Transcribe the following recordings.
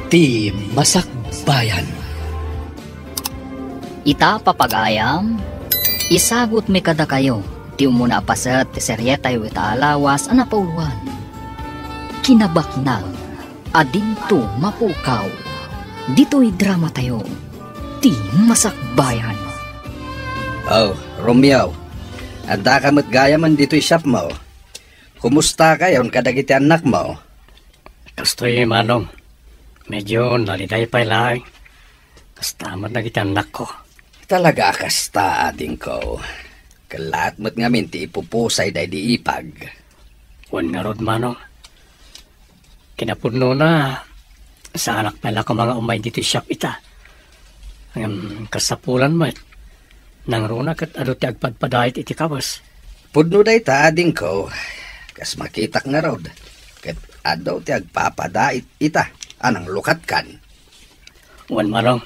ti Masakbayan. Ita papagayam, isagot mi kada kayo, ti umuna pasat ti seryeta yu ita alawas anapauluan. Kinabaknang, adinto mapukaw, dito'y drama tayo, ti Masakbayan. Oh, Romeo, anda ka mo't gaya man dito'y shop mo. Kumusta kayon kadagiti anak mo? Kastoy manong, medyo naliday pa lang. Kastamat na kita anak ko. Talaga kasta ading ko. Kalat mo't ngamin ti ipupusay day di ipag. Wan nga rod manong. Kinapuno na sa anak pala ko mga umay dito shop ita. Ang kasapulan mo nang runa kat ado ti agpadpadayit iti kawas. Pudno day ta ading ko. Kas makitak nga rod. Kat ado ti agpapadait ita. Anang lukat kan. Wan manong.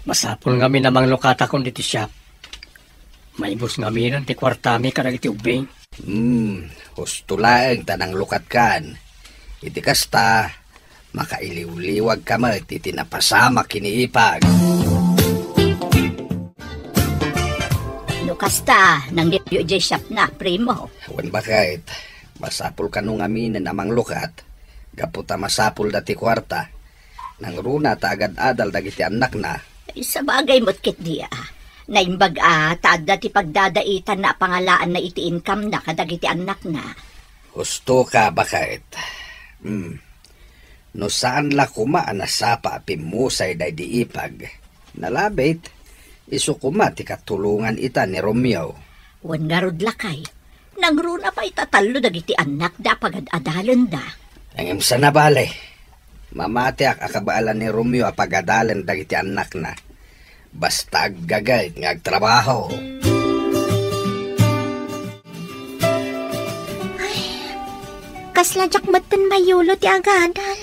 Masapol nga namang lokata kong dito shop. Maibos nga minan ti kwartami karag iti ubing. Husto lang tanang lukat kan. Iti kasta, makailiw-liwag ka mo, iti tinapasama kiniipag. Kasta, nang dipyo jay shop na, primo. Wan bakit, masapol ka nung aminin amang lukat, gaputa masapol dati kwarta, nang runa ta agad-adal dagiti anak na. Sa bagay mo't kit diya, naimbag taad dati pagdadaitan na pangalaan na iti income na kadagiti anak na. Husto ka bakit? No saan la kumaan na sapa pimusay day di ipag, nalabit, iso kumati katulungan ita ni Romeo. Wan nga rod lakay, nang runa pa itatalo dagiti anak da pagad-adalan da. Ang imsa na bale. Mamati akabaalan ni Romeo apagadalan dagiti anak na. Basta gagayt nga agtrabaho. Ay, kasladyak matan mayulo ti agadal.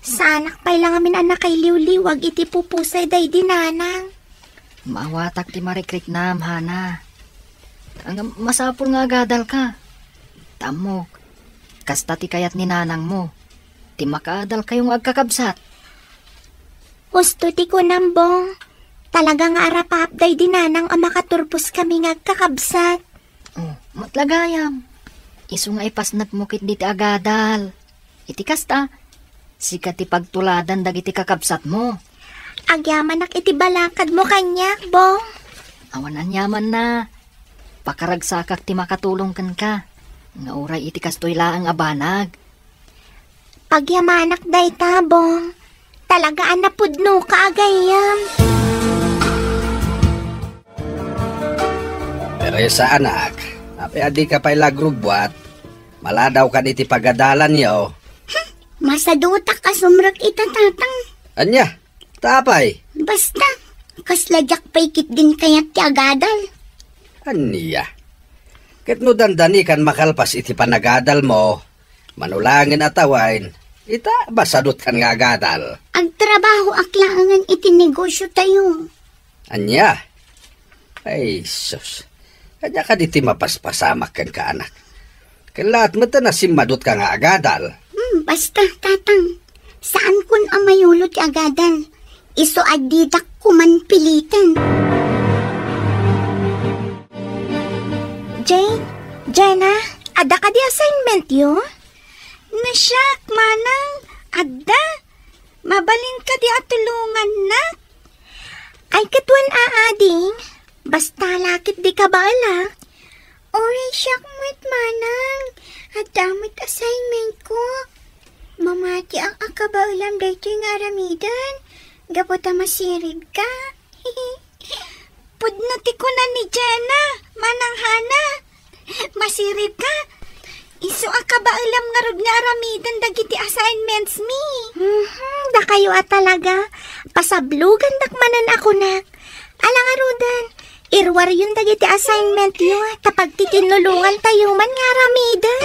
Sa anak pa'y lang amin anak kay liw-liwag iti pupusay day dinanang. Maawatak ti marikrik nam, Hana. Ang masapul nga agadal ka. Tamok, kasta ti kayat ni nanang mo. Ti makaadal kayong agkakabsat. Gusto ti ko nambong. Talagang arapapday dinanang ang makaturpos kami nga agkakabsat. Oh, matlagayam. Isu nga ipasnat mo kit diti agadal. Iti kasta, sikat ti pagtuladan dagiti kakabsat mo. Agyaman ak iti balakad mo kanyak, bong. Awanan yaman na. Pakaragsakak ti makatulong kan ka. Nga uray iti kastoy laang abanag. Pagyamanak day tabong, talagaan na pudno ka agayam. Teresa anak, api adi ka pa'y lagrubwat, maladaw ka iti pagadalan niyo. Masadutak ka sumrak ita tatang. Anya, tapay. Basta, kasladyak pa'y kit din kayat ti agadal. Anya, ket no dandani kan makalpas iti panagadal mo, manulangin atawain. Ita, basadot kan nga agadal. Agtrabaho aklangan iti negosyo tayo. Anya? Ay, sus. Kanya ka diti mapaspasamak kan ka anak. Kalat mo ta nasimadot ka nga agadal. Basta, tatang. Saan kun ang mayulot agadal? Iso adidak kuman pilitan. Jane? Jenna? Ada ka di assignment yun? Nasyak, manang, adda, mabalin ka di atulungan na. Ay katwan aading, basta lakit di ka bala. Oray siyak mo't manang, at damit assignment ko. Mamati ang akabaulam dito yung aramidan, gaputa masirib ka. Pudnati ko na ni Jenna, manang Hana, masirib ka. Isu akabaulam nga rod nga aramidan dagiti assignments mi. Da kayo talaga. Pasablugan dakmanan ako nak. Alang arudan, irwar yun dagiti assignment yo. Tapag titinulungan tayo man nga aramidan.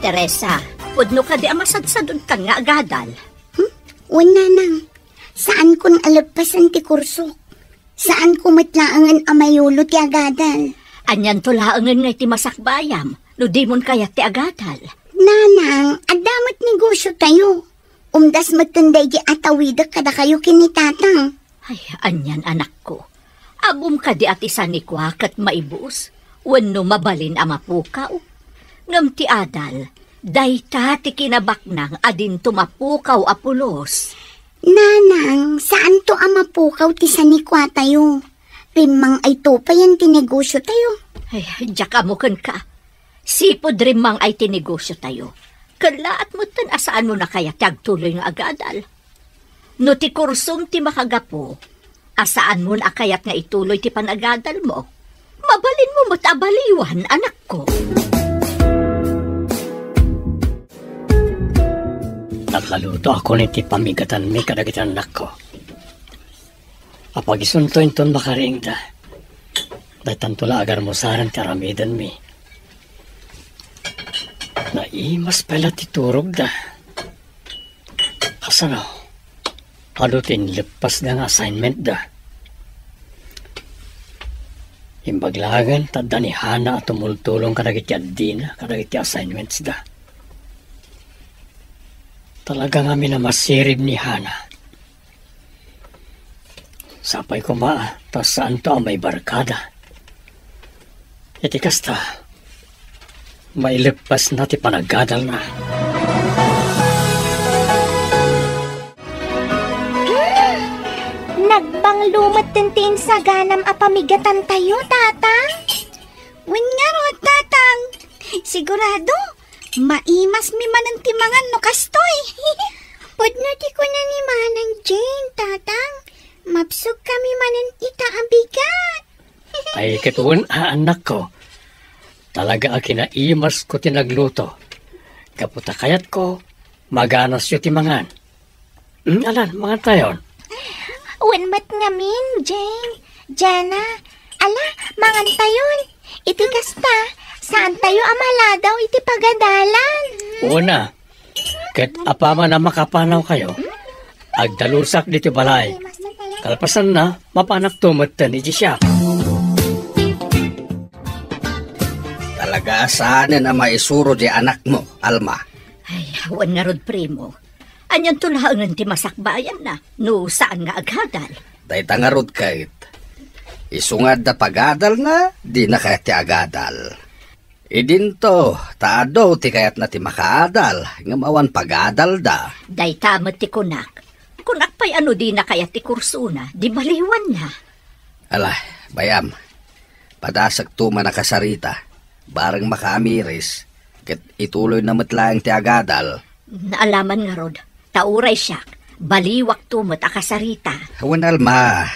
Teresa, pudno ka di amasagsadod ka nga agadal. Wala nang. Saan kun alagpasan ti kurso? Saan kumatlaangan amayulo ti agadal? Anyan tulaangan nga iti Masakbayam. No di mon kayat ti agadal. Nanang, adamat negosyo tayo. Umdas magtanday di atawida kada kayo kinitatang. Ay, anyan anak ko. Abum ka di ati sanikwa kat maibus. Wano mabalin ama pukaw. Ngam ti adal, dayta ti kinabaknang adin tumapukaw apulos. Nanang, saan to ama pukaw ti sanikwa tayo? Rimang ay to pa yan tinegosyo tayo. Ay, diyak amukan ka. Sipod rimang ay tinegosyo tayo. Kalaat mo tan asaan mo na kaya tagtuloy nga agadal. No ti kursum ti makagapo, asaan mo na kayat nga ituloy ti panagadal mo. Mabalin mo mo't abaliwan, anak ko. Nakaluto ako ni ti pamigatan mi kadagitan anak ko. Apag isuntoin ton makaring da. Dahil tula agar mo saran ti aramidan mi. Naimas pala ti turog da. Kasano? Ano tin lepas na nga assignment da. Imbaglagan tadda ni Hana at tumultulong kadagiti addina kadagiti assignments da. Talaga nga minamasirib ni Hana. Sapay ko tas saan to ang may barkada. Iti kasta, mailepas na ti panagadal na. Nagbanglumat tintin sa ganam apamigatan tayo, tatang. Wen nga ro, tatang. Sigurado, maimas mi manan timangan no kastoy. Pudno ti ko na ni Manang Jane, tatang. Mapsug kami manan ita ang bigat. Ay katuon, anak ko. Talaga akinaimas ko tinagluto. Kaputa kayat ko, maganas yu timangan. Alan, mga tayon. Wenmat ngamin, Jane. Jana, ala, mangan tayon. Iti kasta, saan tayo amala daw iti pagadalan? Una, ket apama na makapanaw kayo, agdalusak dito balay. Kalpasan na, mapanak tumatan iti siya. Talaga saan na maisuro di anak mo, Alma? Ay, wan nga rod primo. Anyan tulaangan ti masakbayan na, no saan nga agadal. Day tangarod kahit. Isungad na pagadal na, di na kaya ti agadal. Idinto, taado ti kayat na ti makaadal, ngamawan pagadal da. Day tamat ti kunak. Kunak pa'y ano di na kaya ti kursuna, di baliwan na. Alah, bayam, padasag tuma na kasarita, barang makaamiris, ket ituloy na matlaang ti agadal. Naalaman nga rod, tauray siyak, baliwak tumat akasarita. Hawan Alma,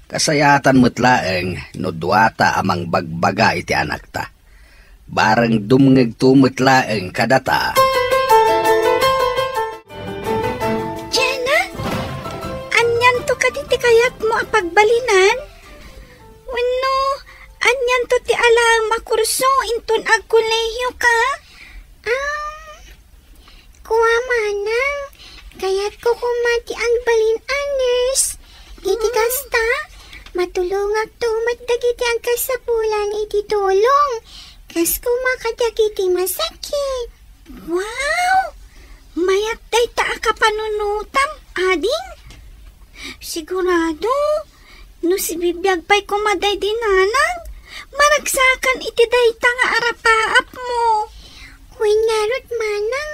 kasayatan matlaang no duwata amang bagbaga iti anak ta. Barang dumngeg tumatlaang kadata. Kayat mo apagbalinan? Wano, anyan to ti alang makurso inton agkuleyo ka? Kuha manang, kayat ko kumati ang balin-aners. Iti kasta, matulungak tumat dagiti ang kasapulan iti tulong. Kas kumakadagiti masakit. Wow! Mayat day taa ka panunutam, ading? Sigurado, no si bibiyag pa'y kumaday din nanang, maragsakan iti day nga arapaap mo. Winarot manang,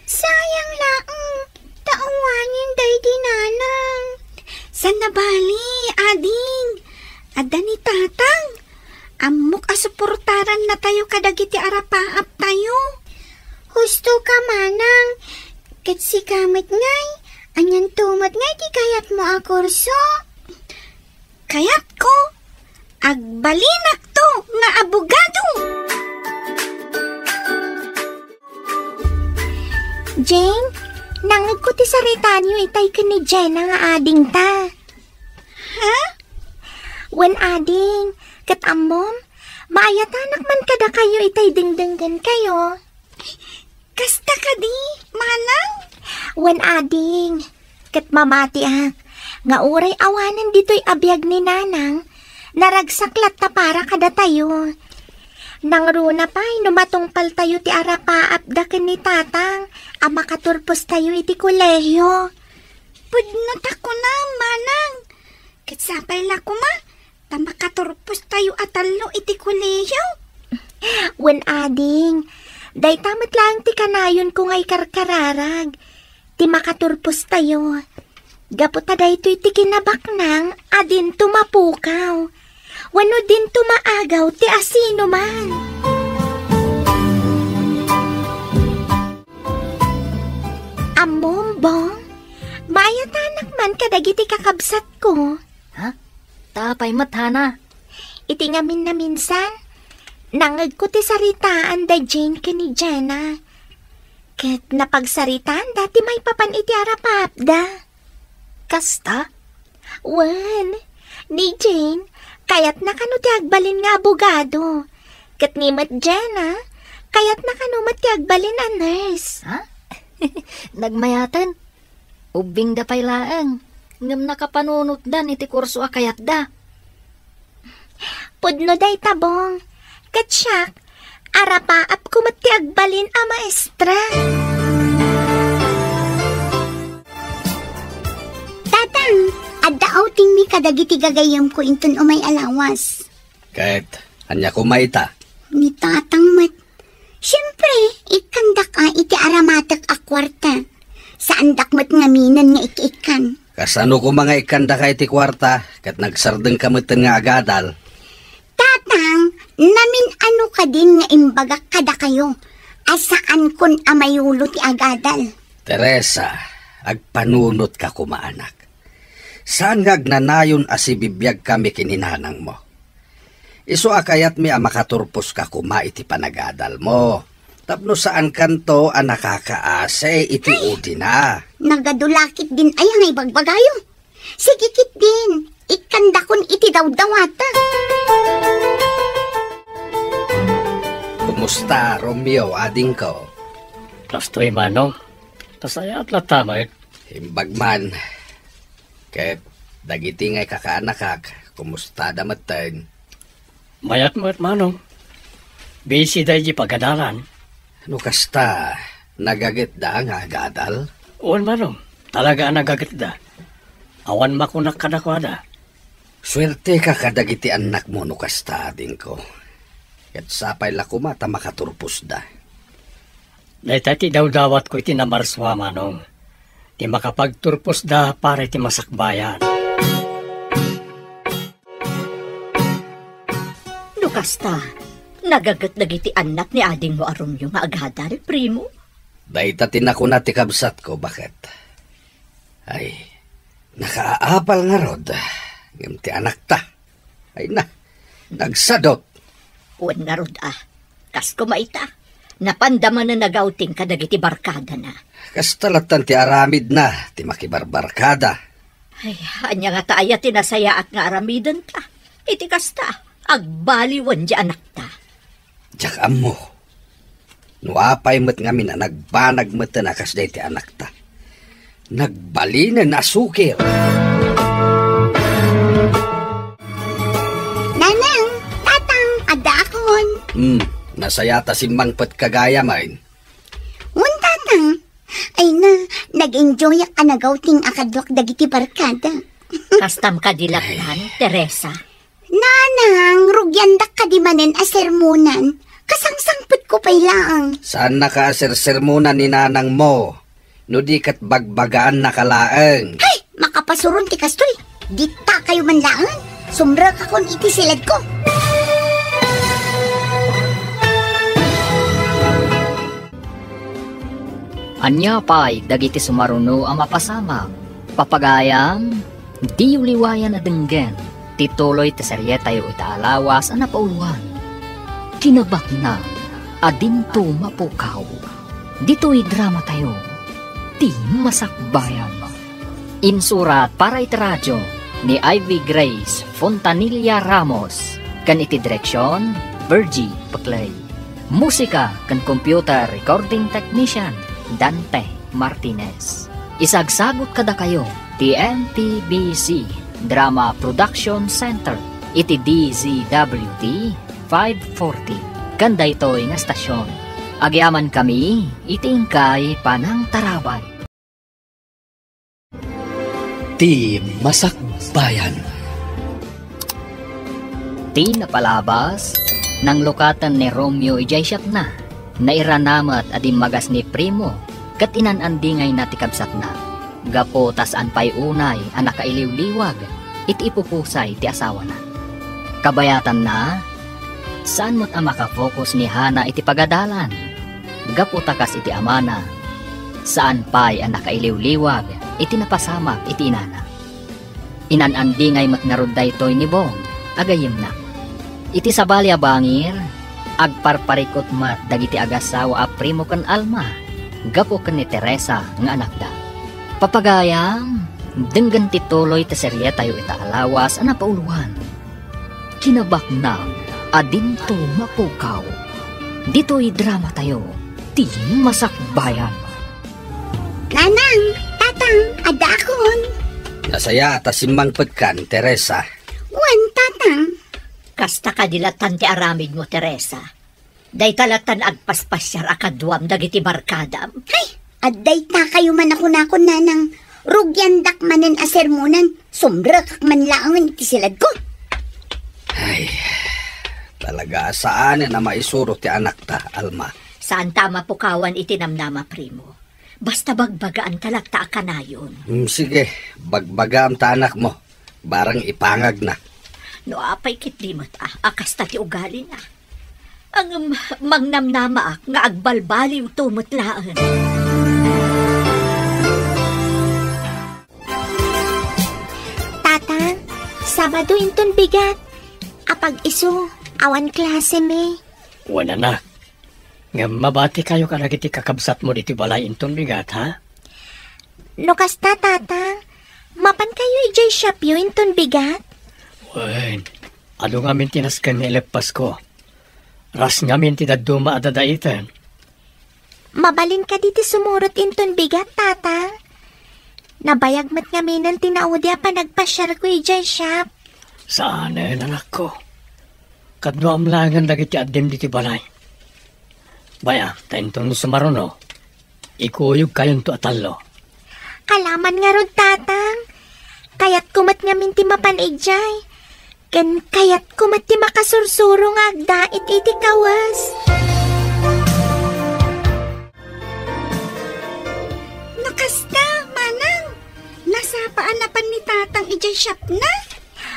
sayang laang, tauwanin day din nanang. San nabali, ading? Ada ni tatang, amok asuportaran na tayo kadagiti arapaap tayo. Husto ka manang, ket si kamit ngay, anyan tumat nga di kayat mo akurso. Kayat ko, agbalinak to nga abogado. Jane, nangag ko ti saritan yu itay ka ni Jenna nga ading ta. Ha? Wen ading, kat amom, maayatanak man kada kayo itay dingdinggan kayo. Kasta ka di, manang? Wen ading, kat mamati nga uray awanan dito'y abiyag ni nanang, naragsaklat ta para kada tayo. Nangruna pa'y numatungpal tayo ti arapaap da ken ni tatang. Makaturpos tayo iti kolehiyo. Pudnot ako na, manang. Kitsapay la ko ma, ta makaturpos tayo atalo iti kolehiyo. Wen ading, day tamat lang ti kanayon ko ngay karkararag. Ti makaturpos tayo. Gaputa day to'y ti kinabaknang, adin tumapukaw. Wano din tumaagaw ti asino man. Ambombong, mayat anak man kadagiti kakabsat ko. Ha? Tapay mat, Hana. Iti ngamin na minsan, nangag ko ti saritaan da Jane ka ni Jenna. Ket napagsaritaan dati may papan iti arapapda. Kasta? Wan, ni Jane, kayat nakano ti agbalin nga abogado. Ket ni Mat Jenna, kayat nakano mat ti agbalin a nurse. Ha? Nagmayatan. Ubing da pay laeng. Ngam nakapanunot dan iti kurso akayat da. Pudno day tabong. Ket siyak, arapaap kumat ti agbalin a maestra. Tatang, adda outing mi kadagiti gagayam ko inton umay alawas. Kahit, anya kumaita. Ni tatang mat. Siyempre, ikandak iti aramatak a kwarta. Saan dakmat nga minan nga ikikan. Kasano ko mga ikanda kay ti kwarta, kat nagsardeng kamatan nga agadal. Tatang, namin ano ka din nga imbagak kada kayo. Asaan kun amayulo ti agadal. Teresa, agpanunot ka kumaanak. Saan nga agnanayon asibibiyag kami kininanang mo? Iso akayat mi makaturpos ka kuma iti panagadal mo. Tapno saan kanto nakakaase iti udi na. Nagadulakit din ay ang ibagbagayo. Sigikit din, ikandakon iti dawdawata. Kumusta, Romeo, ading ko? Plastoy manong. Tasaya at latamay. Himbagman. Ket, dagiti ngay kakaanakak, kumusta damatan? Mayat mo at manong. Busy day di pagadalan. Ano kasta, nagagit da nga agadal? Uwan manong, talaga nagagit da. Awan makunak kadakwada. Swerte ka kadagiti anak mo no kasta ading ko. Ket sapay lakumata makaturpos da. Dahil daw dawat ko iti namarswa manong. Di makapagturpos da para iti masakbayan. Lukasta, nagagat dagiti anak ni ading mo arum yung agadal, primo. Dahil tinako na ti kabsat ko, bakit? Ay, nakaapal nga rod. Ngam ti anak ta. Ay na, nagsadot. Uwan nga rod kas kumaita. Napandaman na nagauting kadagiti barkada na. Kastalatan ti aramid na, ti makibarbarkada. Ay, anya nga taaya tinasaya at nga aramidan ta. Iti kasta, agbaliwan di anak ta. Diyak amo. Nuapay mo't nga mina nagbanag mo't na kasday ti anak ta. Nagbalinan na sukir. Nanang, tatang, adda akon. Nasayata si Mangpat kagaya main. Un tatang, ay na, nag-enjoy ka nagauting akadwak dagiti barkada. Kastam kadilaktan, Teresa. Nanang, rugyandak ka di manen a sermonan. Kasangsangput ko pa'y lang. Saan nakasersermona ni nanang mo? No di kat bagbagaan nakalaeng. Ay, makapasurun ti kastoy. Dita kayo man lang. Sumra ka kon iti silad ko. Anya pa'y dagiti sumaruno ang mapasama. Papagayam, di uliwayan na denggen. Tituloy ti serye tayo itaalawas ang napauluan. Kinabak na, adinto mapukaw. Dito'y drama tayo, di masakbayan. Insurat para iti radyo ni Ivy Grace Fontanilla Ramos. Kan iti direksyon, Virgie Paclay. Musika kan computer recording technician, Dante Martinez. Isagsagot kada kayo, TNTBC Drama Production Center, iti DZWT 540 Kanda ito'y nga stasyon. Agyaman kami, itingkay panang tarabay. Ti Masakbayan. Ti napalabas, nang lukatan ni Romeo ijay siyak na, nairanamat adim magas ni Primo, kat inanandingay na tikabsat na. Gapo tas anpay unay, anak kailiw-liwag, iti ipupusay ti asawa na. Kabayatan na, saan mo't ang makafokus ni Hana iti pagadalan? Gapo takas iti amana, saan pa'y ang nakailiw-liwag, iti napasamak iti inana. Inanandingay matnarudday to'y ni Bong, agayim na. Iti sabali abangir, agparparikot mat dagiti agasawa a Primo kan Alma, gapo kan ni Teresa nga anak da. Papagayam, denggan tituloy ta serye tayo itaalawas ana pauluhan. Kinabak na, adinto mapukaw. Dito'y drama tayo, ti Masakbayan. Nanang, tatang, ada akon. Nasaya ta simmangpet kan, Teresa. Wan, tatang. Kasta kadilatan ti aramid mo, Teresa. Day talatan agpaspasyar akaduam dagiti barkadam. Ay, aday ta kayo man ako nanang rugyandak manen asermonan, sumrak man laangan iti silad ko. Ay, talaga saan na maisuro ti anak ta, Alma? Saan tama pukawan itinamnama, Primo? Basta bagbagaan talagta akanayon. Sige, bagbagam ta anak mo. Barang ipangag na. No apay kitlimot akas ti ugali na. Ang mangnamnama nga agbalbaliw tumutlaan. Tatang, Sabado inton bigat. Apag iso, awan klase me. Wala na. Nga mabati kayo karagiti kakabsat mo dito balay inton bigat, ha? No kasta, tatang, mapan kayo ijay shop yun inton bigat? Wen, ano nga min tinaskan ni Elepas ko? Ras nga min tinaduma adadaitan. Mabalin ka diti sumurot inton bigat, tatang. Nabayag mat nga minan tinaudya pa nagpasyar ko ijay shop. Saan anak ko? Kadno amlangan dagiti adim diti balay. Baya, taintong sumaruno, ikuyog kayon to atalo. Kalaman nga rod, tatang. Kayat kumat nga minti mapanijay. Ken kayat kumat ti makasursuro nga agdait iti kawas. Nakasta, manang. Nasapaan na pan ni tatang ijay shop na.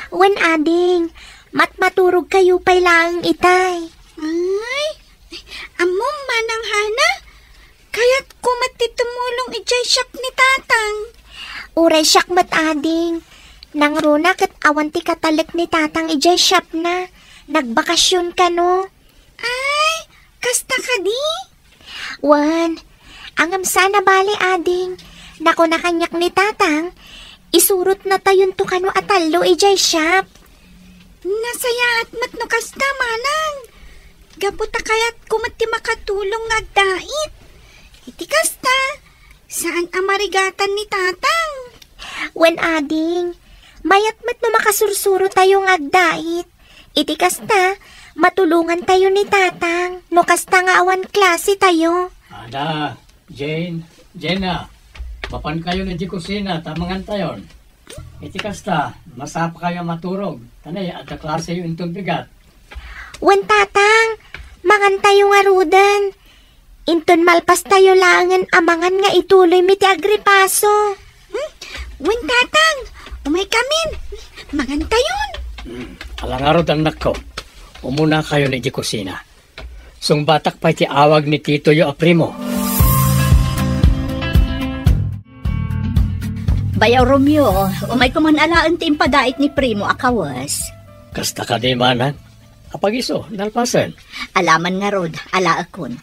Wan ading, maturog kayo pa'y lang itay. Ay, amom manang Hana. Kaya't kumati tumulong ijay shop ni tatang. Uray siyak mat ading. Nang runa kat awan ti katalik ni tatang ijay shop na. Nagbakasyon ka no. Ay, kasta ka di? Wan, angam sana bali ading. Nako na kanyak ni tatang. Isurot na tayon to kano atalo ijay shop. Nasaya at matno kasta manang. Gabuta kaya't kumati makatulong nga agdait. Iti kasta, saan amarigatan ni tatang? Wen ading, mayat mat no makasursuro tayong agdait. Iti kasta, matulungan tayo ni tatang. No kasta nga awan klase tayo. Ada, Jenna, papan kayo na di kusina, tamangan tayon. Iti kasta, masapa kayo maturog. Tanay, at klase yung intong bigat. Wen tatang, mangan tayo nga rudan. Inton malpas tayo langan amangan nga ituloy miti agripaso. Wen tatang, umay kamin. Mangan tayon. Alangarod ang anak ko. Umuna kayo na di kusina. Sung batak pa iti awag ni Tito yo a Primo. Bayaw Romeo, umay kumanalaan ti impadait ni Primo akawas. Kasta ka di manan. Apag iso, nalpasan. Alaman nga rod, ala akon.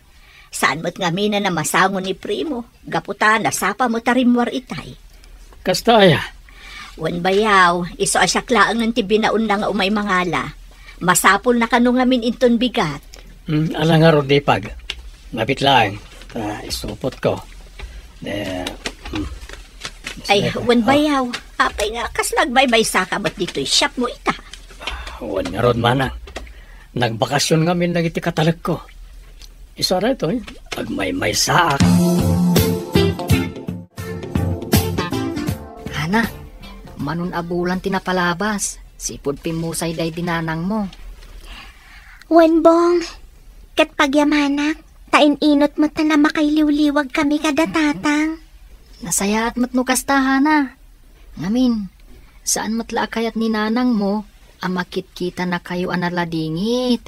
Saan mo't nga mina na masangon ni Primo? Gaputa, nasapa mo tarimwar itay. Kasta aya. Wan bayaw, iso asyaklaan ng ti binaun na nga umay mangala. Masapol na kano nga min inton bigat. Alangarod di pag. Mabit lang. Isupot ko. Ay, wan bayaw. Apay nga, kas nagbaybay sa ka ba't dito'y shop mo ita? Wan nga rod manang. Nagbakasyon nga min nagiti katalag ko. Isa rin ito, agmay-may saak. Hana, manun abulan tinapalabas. Sipod pimusay day dinanang mo. Wenbong, kat pagyamanak, tain-inot mo ta na makailiw-liwag kami kada tatang. Nasayaat mo't no kastahan na. Ngamin, saan matla kayat ni nanang mo, amakit-kita na kayo analadingit.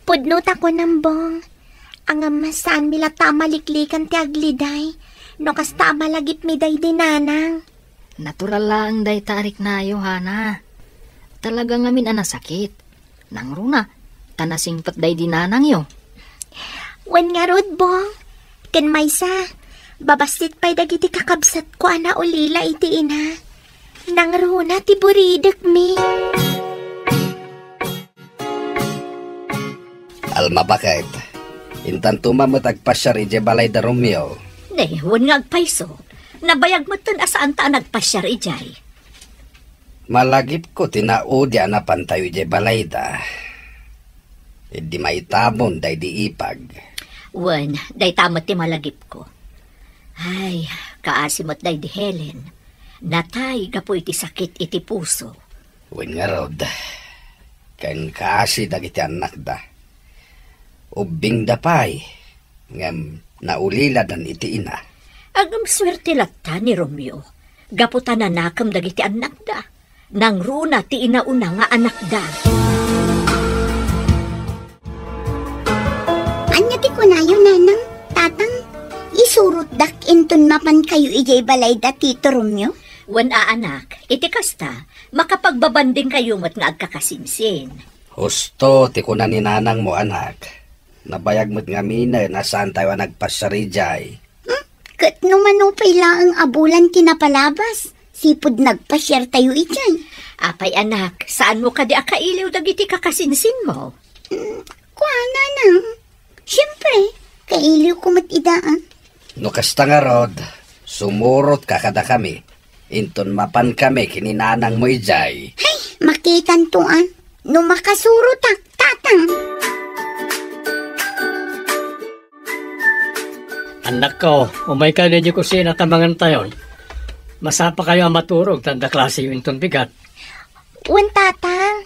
Pudnot ako ng bong. Ang amasaan mila tamaliklikan ti agliday, no kas tamalagip mi day dinanang. Natural lang day tarik na yo, Hana. Talaga ngamin anasakit. Nang runa, tanasingpat day dinanang yo. Wen nga rod, bong. Ken maysa, babasit pa'y dagiti kakabsat ko ana ulila iti ina. Nang runa ti buridek mi. Alma bakit? Intan tumamot agpasyar ije balay da Romeo. Wan nga agpayso. Nabayag mo tan asaan ta nagpasyar ijay. Malagip ko tinaudya na pantayo ije balay da. Di maitamon day di ipag. Wan, day tamot ti malagip ko. Ay, kaasimot day di Helen. Natay gapo iti sakit iti puso. Wen nga rod. Kan kaasi dagiti anak da. Ubing dapay. Ngam naulila dan iti ina. Agam swerte latta ni Romeo. Gapo tananakam dagiti anak da. Nang runa ti inauna nga anak da. Anya ti kunayo nanang, tatang, isurot dak inton mapan kayo ijay balay da Tito Romeo? Wan anak, iti kasta, makapagbabanding kayo mat nga agkakasinsin. Husto ti kunan ni nanang mo anak. Nabayag mo't nga mina nasaan tayo nagpasarijay. Kat numanupay lang ang abulan kinapalabas. Sipod nagpasyar tayo ijay. Apay anak, saan mo kadi akailiw dagiti kakasinsin mo? Kuana nang. Siyempre, kailiw ko matidaan. No kasta nga rod, sumurot ka kada kami. Inton mapan kami kininanang mo ijay. Hay, makitan tuan. No makasurot tatang. Anak ko, umay ka niyo kusina tamangan tayon. Masapa kayo ang maturog, tanda klase yung inton bigat. Wan tatang,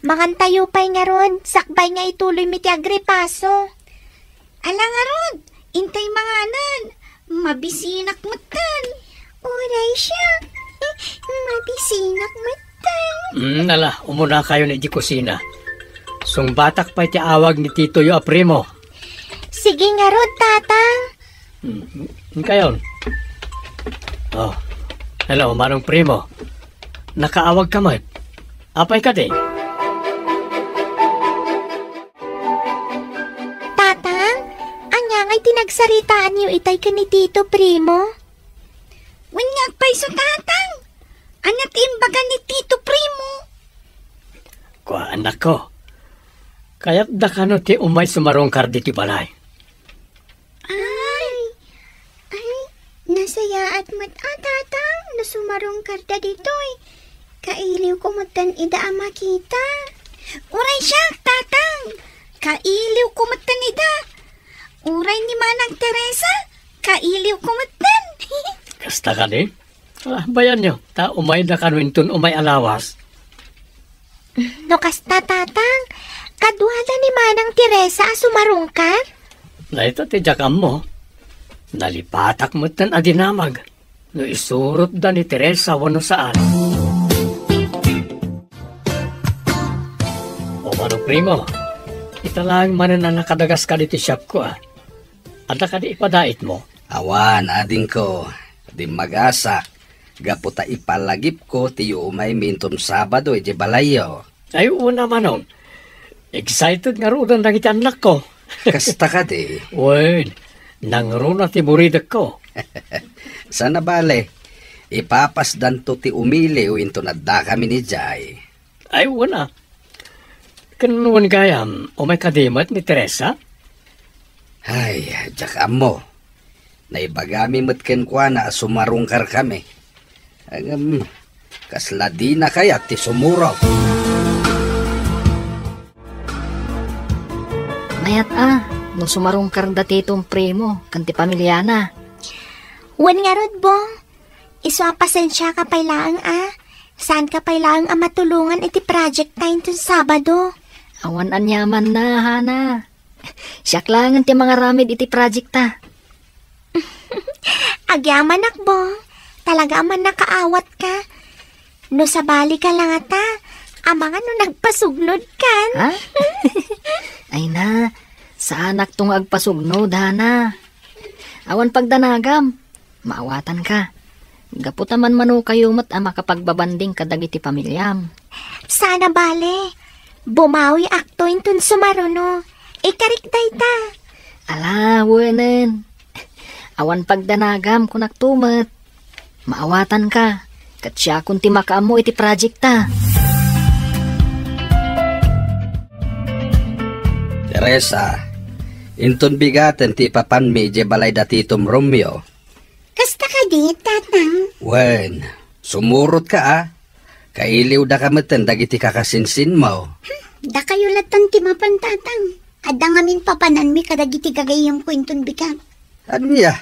mangantayo pa'y nga ron, sakbay nga ituloy mi ti agripaso. Ala nga rod, intay manganan, mabisinak matan. Uray siya, mabisinak matan. Nala, umuna kayo ni di kusina. Sung batak pa'y ti awag ni Tito yu aprimo. Sige nga ron, tatang. Kayon. Oh, hello, manong primo. Nakaawag ka mat. Apay ka din. Tatang, anya nga'y tinagsaritaan niyo itay ka ni Tito Primo? Wan nga agpay so tatang. Anat imbaga ni Tito Primo. Kwa anak ko. Kaya't da ka no ti umay sumarong karditi balay. Nasaya at tatang, nasumarong karda dito'y. Kailiw ko matan ida ang makita. Uray siya, tatang. Kailiw ko matan ida. Uray ni Manang Teresa, kailiw ko matan. Kasta ka din? Bayan nyo, ta umay da ka no inton umay alawas. No kasta tatang, kadwala ni Manang Teresa sumarong kar? Na ito ti jakam mo. Nalipatak mo tan adinamag. No isurot da ni Teresa wano saan. O manong primo, italang manan na nakadagas ka dito shop ko Ada ka di ipadait mo? Awan, ading ko. Di magasa. Gaputa ipalagip ko tiyo umay minton Sabado ije balayo. Ay, una manong. Excited nga roon lang iti anak ko. Kasta ka di. Wen, nangruna ti buridak ko. Sana bale, ipapasdan to ti umili o into nadda kami ni Jai. Ay, wala. Kanuan gayam, umay kadimat ni Teresa? Ay, jakam mo. Naibagami matken kwa na sumarungkar kami. Kasladi na kaya ti sumuraw. Mayat no sumarong karda titong primo, kanti pamilyana. Wan nga rod, bong. Iso pasensya ka pailaang Saan ka pailaang matulungan iti project tayo itong Sabado? Awan anyaman na, Hana. Siyak lang ti mga ramid iti project ta. Agyaman bong. Talaga man nakaawat ka. No sabali ka lang amangan no nagpasugnod kan. Ha? Ay na, saan tong agpasugnod, Hana? Awan pagdanagam, maawatan ka. Gaputaman mano kayo makapagbabanding kadagiti pamilyam. Sana bale, bumawi akto intun sumaruno. Ikarikday ta. Ala, wenen. Awan pagdanagam kung naktumat. Maawatan ka. Katsya kung ti makaamo iti project ta. Teresa, inton bigaten ti papan medya balay datitom Romeo. Kasta ka di, tatang? Wen, sumurot ka Kailiw da ka meten dagiti kakasinsin mo. Da kayo latan ti mapan, tatang. Adda ngamin papanan mi kadagiti gagayam ko inton bigat. Anya,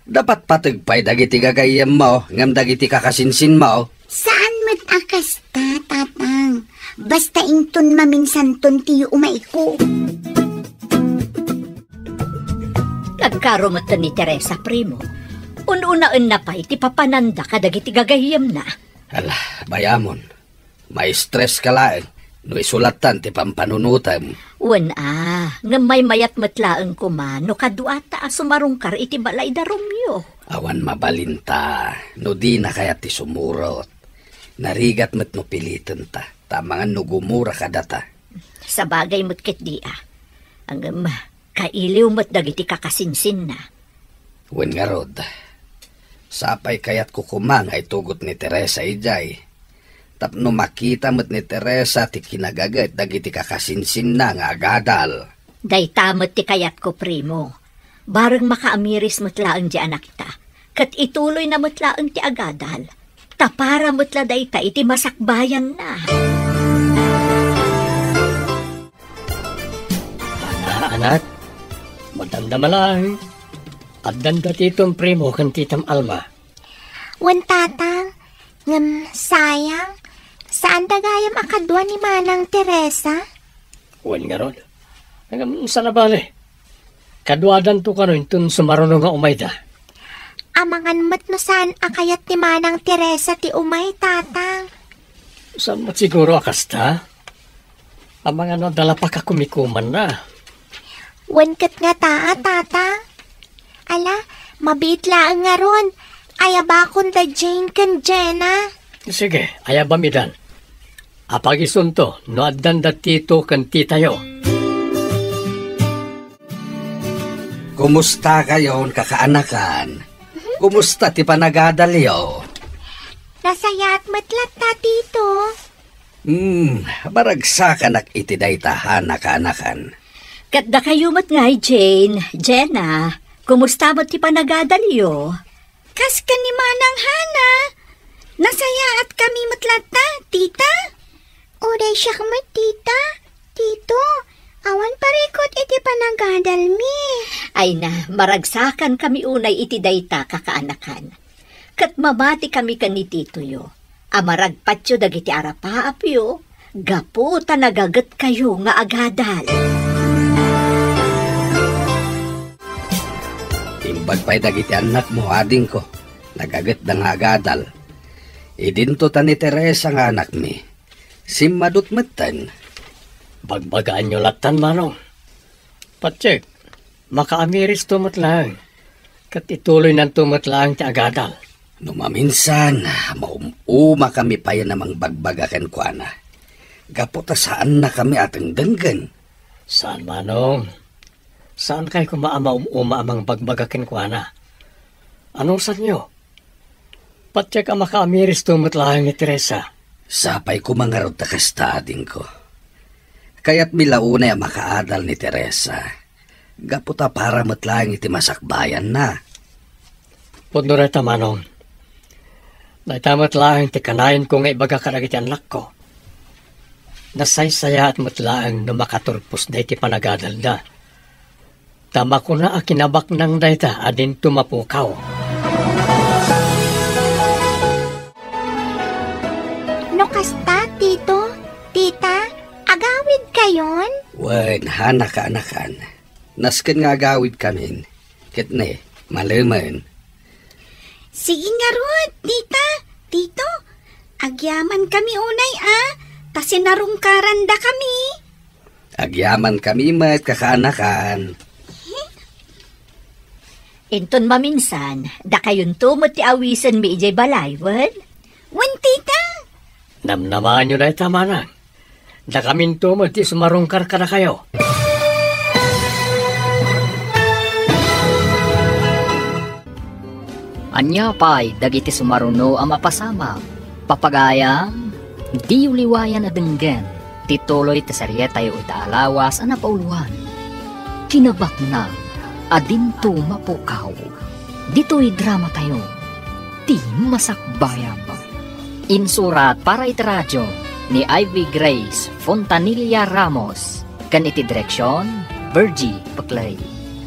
dapat patagpay dagiti gagayam mo ngam dagiti kakasinsin mo. Saan mat akas ta, tatang? Basta inton maminsanton tiyo umaiko. Nagkarumatan ni Teresa, primo. Ununaan na pa iti papananda kadagiti gagayam na. Alah, bayamon. May stress ka laeng. No isulatan ti pampanunutan. Nga may mayat matlaang kumano kaduata sumarungkar iti balay da Romeo. Awan mabalinta. No di na kaya ti sumurot. Narigat met no pilitan ta. Tamangan no gumura ka data. Sa bagay mo't ket di Ang kailiw mo't dagiti kakasinsin na. Wen nga rod. Sapay kayat kukumang ay tugot ni Teresa ijay. Tapno makita mo't ni Teresa ti kinagagat dagiti kakasinsin na nga agadal. Day tamot ti kayat ko, primo. Barang makaamiris mutlaang di anak ta. Kat ituloy na mutlaang ti agadal. Tapara mutla day ta iti masakbayan na. Anak, madamdama lang. Addan datitong primo kan titam Alma. Wan, tatang. Ngam sayang. Saan dagayam akadwa ni Manang Teresa? Wan nga ron. Hanggang sa nabali. Kadwadan to kanon tun sumaruno nga umayda. Amangan mat no saan akayat ni Manang Teresa ti umay, tatang. Saan mat siguro akasta? Amangan no dala pa ka kumikuman na. Wan kat nga tatang. Ala, mabitlaan nga ron. Ayabakon da Jane kan Jenna. Sige, ayabamidan. Apagisunto, no addan datito kan titayo. Kumusta kayon kakaanakan? Kumusta ti panagadalyo? Nasayat matlat ta, tito. Baragsakan ak iti daytahan na kaanakan. Kat da kayo mat ngay, Jenna. Kumusta mo ti panagadalyo? Kas ka ni Manang Hana. Nasaya at kami matlata, tita. Uday siya kamat, tita. Tito, awan parikot iti panagadal mi. Ay na, maragsakan kami unay iti dayta kakaanakan. Kat mamati kami kanni titoyo. Amaragpatyo dagiti arapaapyo. Gapo tanagagat kayo nga agadal. Imbagpay dagiti anak mo, ading ko. Nagagat da nga agadal. Idinto ta ni Teresa nga anak mi. Simadot metten. Bagbagaan nyo latan, manong. Patsik, makaamiris tumatlang. Kat ituloy ng tumatlang ti agadal. Numaminsan, maumuma kami pa yan namang bagbagakan ko na. Gaputa saan na kami atang denggan. Saan, manong? Saan kayo kumaama amang bagbagakin ko na? Anong saan nyo? Patsik ang makaamiris tumatlang ni Teresa. Sapay ko mga rod takastading ko. Kaya't milaunay ang makaadal ni Teresa. Gaputa para matlang iti masakbayan na. Pudno reta, manong. Naitamat lang ti kanayin ko nga ibaga karagiti anak ko. nasaysaya at matlaang na makaturpos na iti panagadal na. Tama ko na akinabak ng dayta adin tumapukaw. No kasta, tito, tita, agawid kayon? Wen, hanak-anakan. Nasken nga agawid kamin. Kitne, maluman. Sige nga rod, tita, tito. Agyaman kami unay tasinarungkaran da kami. Agyaman kami met kakaanakan. Inton maminsan, da kayon tumot ti awisan mi ijay balay, wen? Wen, tita. Namnamaan nyo na itamanang. Da kamin tumot ti sumarungkar ka na kayo. Anya pa'y dagiti sumaruno ang mapasama. Papagayam, di uliwayan na denggen. Tituloy ti sarye tayo itaalawas ang napauluan. Kinabak na, adinto mapukaw. Dito'y drama tayo. Di masakbayam. Insurat para iti radyo ni Ivy Grace Fontanilla Ramos. Kan iti direksyon, Virgie Paclay.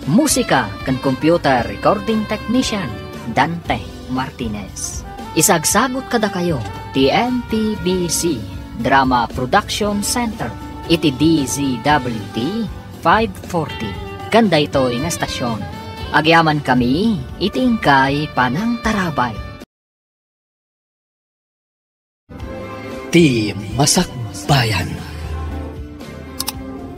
Musika kan computer recording technician, Dante Martinez. Isagsagot kada kayo, TNPBC Drama Production Center, iti DZWT 540. Ganda ito nga stasyon. Agyaman kami, iti ingkay panang tarabay. Ti Masakbayan.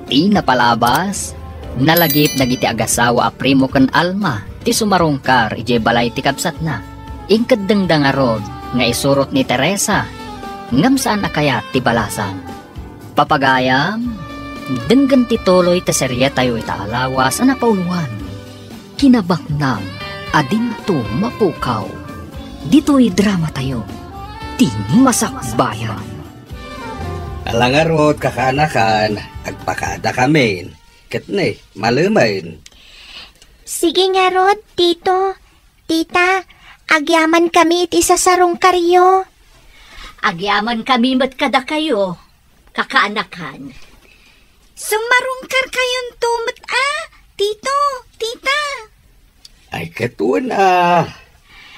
Ti napalabas, nalagip nagiti agasawa a primo ken Alma, ti sumarungkar ije balay ti kabsat na. Ingkaddengdang arod nga isurot ni Teresa, ngam saan akayat ti balasan. Papagayam, denggan ti tuloy ti serye tayo itaalawas ang napauluan. Kinabaknang adinto mapukaw. Dito'y drama tayo, ti masakbayan. Alangarot kakaanakan, agpakada kamin. Kitne, maluman. Sige nga rod, tito, tita, agyaman kami iti sasarong karyo. Agyaman kami mat kada kayo, kakaanakan. Sumarungkar kayon tumot tito, tita. Ay katun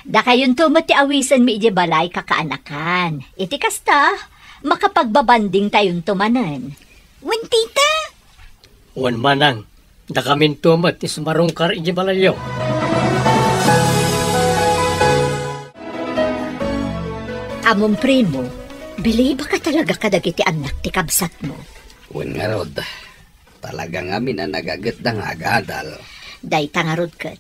Da kayon tumot ti awisan mi ije balay kakaanakan. Iti kasta, makapagbabanding tayon tumanan. Wen, tita. Wan manang, da kamin tumot ti sumarungkar ije balayo. Among primo, bili ba ka talaga kadagiti anak ti kabsat mo? Wen nga rod, talagang amin na nagagat ng agadal. Day tangarod kat.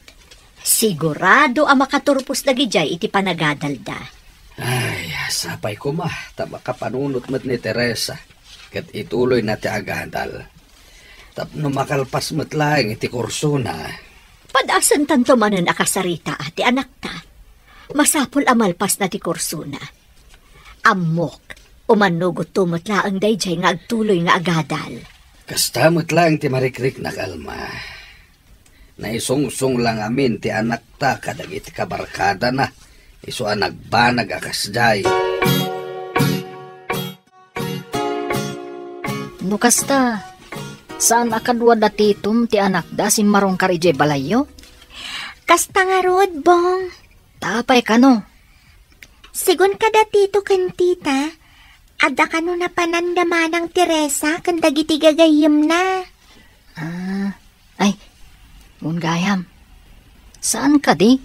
Sigurado ang makaturpos dagijay iti panagadal da. Ay, sapay ko taba kapanunot mat ni Teresa. Kat ituloy na ti agadal. Tapno makalpas mat laing iti kurso na. Padasan tanto manan akasarita ati anak ta. Masapol amalpas na ti kurso na. Amok, umanugot tumot laang dayjay nga agtuloy nga agadal. Kastamot lang ti marikrik na kalma. Naisungsong lang amin ti anak ta kadag iti kabarkada na. Iso nagbanag akasjay. Nukasta, saan akadwa datitum ti anak da si marungkar ije balayo? Kasta nga rod, bong. Tapay ka no. Sigun kada tito ken tita, ada kano na panandaman ng Teresa kan dagiti gagayem na. Ay, gayam. Saan ka di?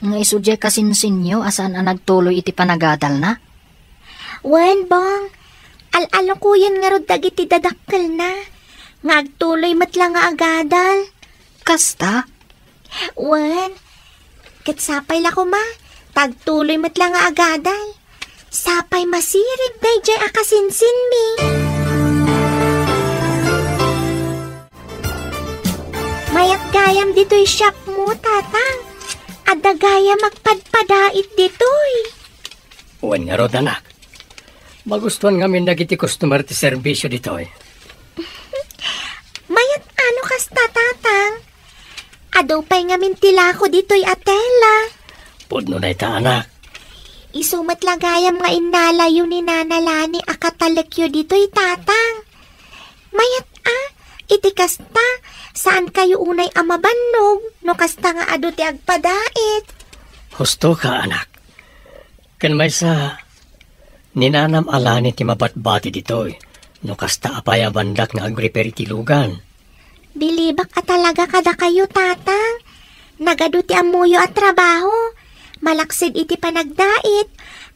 Nga isudya kasinsinyo asan ang nagtuloy iti panagadal na? Wen, bong. Al-alo ko yan nga rod dagiti dadakkel na. Ngagtuloy matlang nga agadal. Kasta? Wen, katsapay la ko tagtuloy matlang nga agadal. Sapay masirig dayjay akasinsin mi. Mayak gayam dito'y shop mo, tatang. Adda gaya magpadpadait dito'y. Wan nga rod anak. Magustuhan ngamin nagiti customer ti serbisyo dito Mayat ano kasta, tatang? Adaw pa'y ngamin tila ko dito'y atela. Pudno na ita anak. isumat lagayam nga inalayo ni Nanalani akatalekyo dito'y tatang. Mayat iti kasta, saan kayo unay amabannog, no kasta nga ado ti agpadait. Husto ka, anak. Kan may sa ninanam alani ti mabatbati ditoy, no kasta apaya bandak nga agriperi ti lugan. Bilibak talaga kada kayo, tatang. Nagado ti amuyo at trabaho. Malaksid iti panagdait.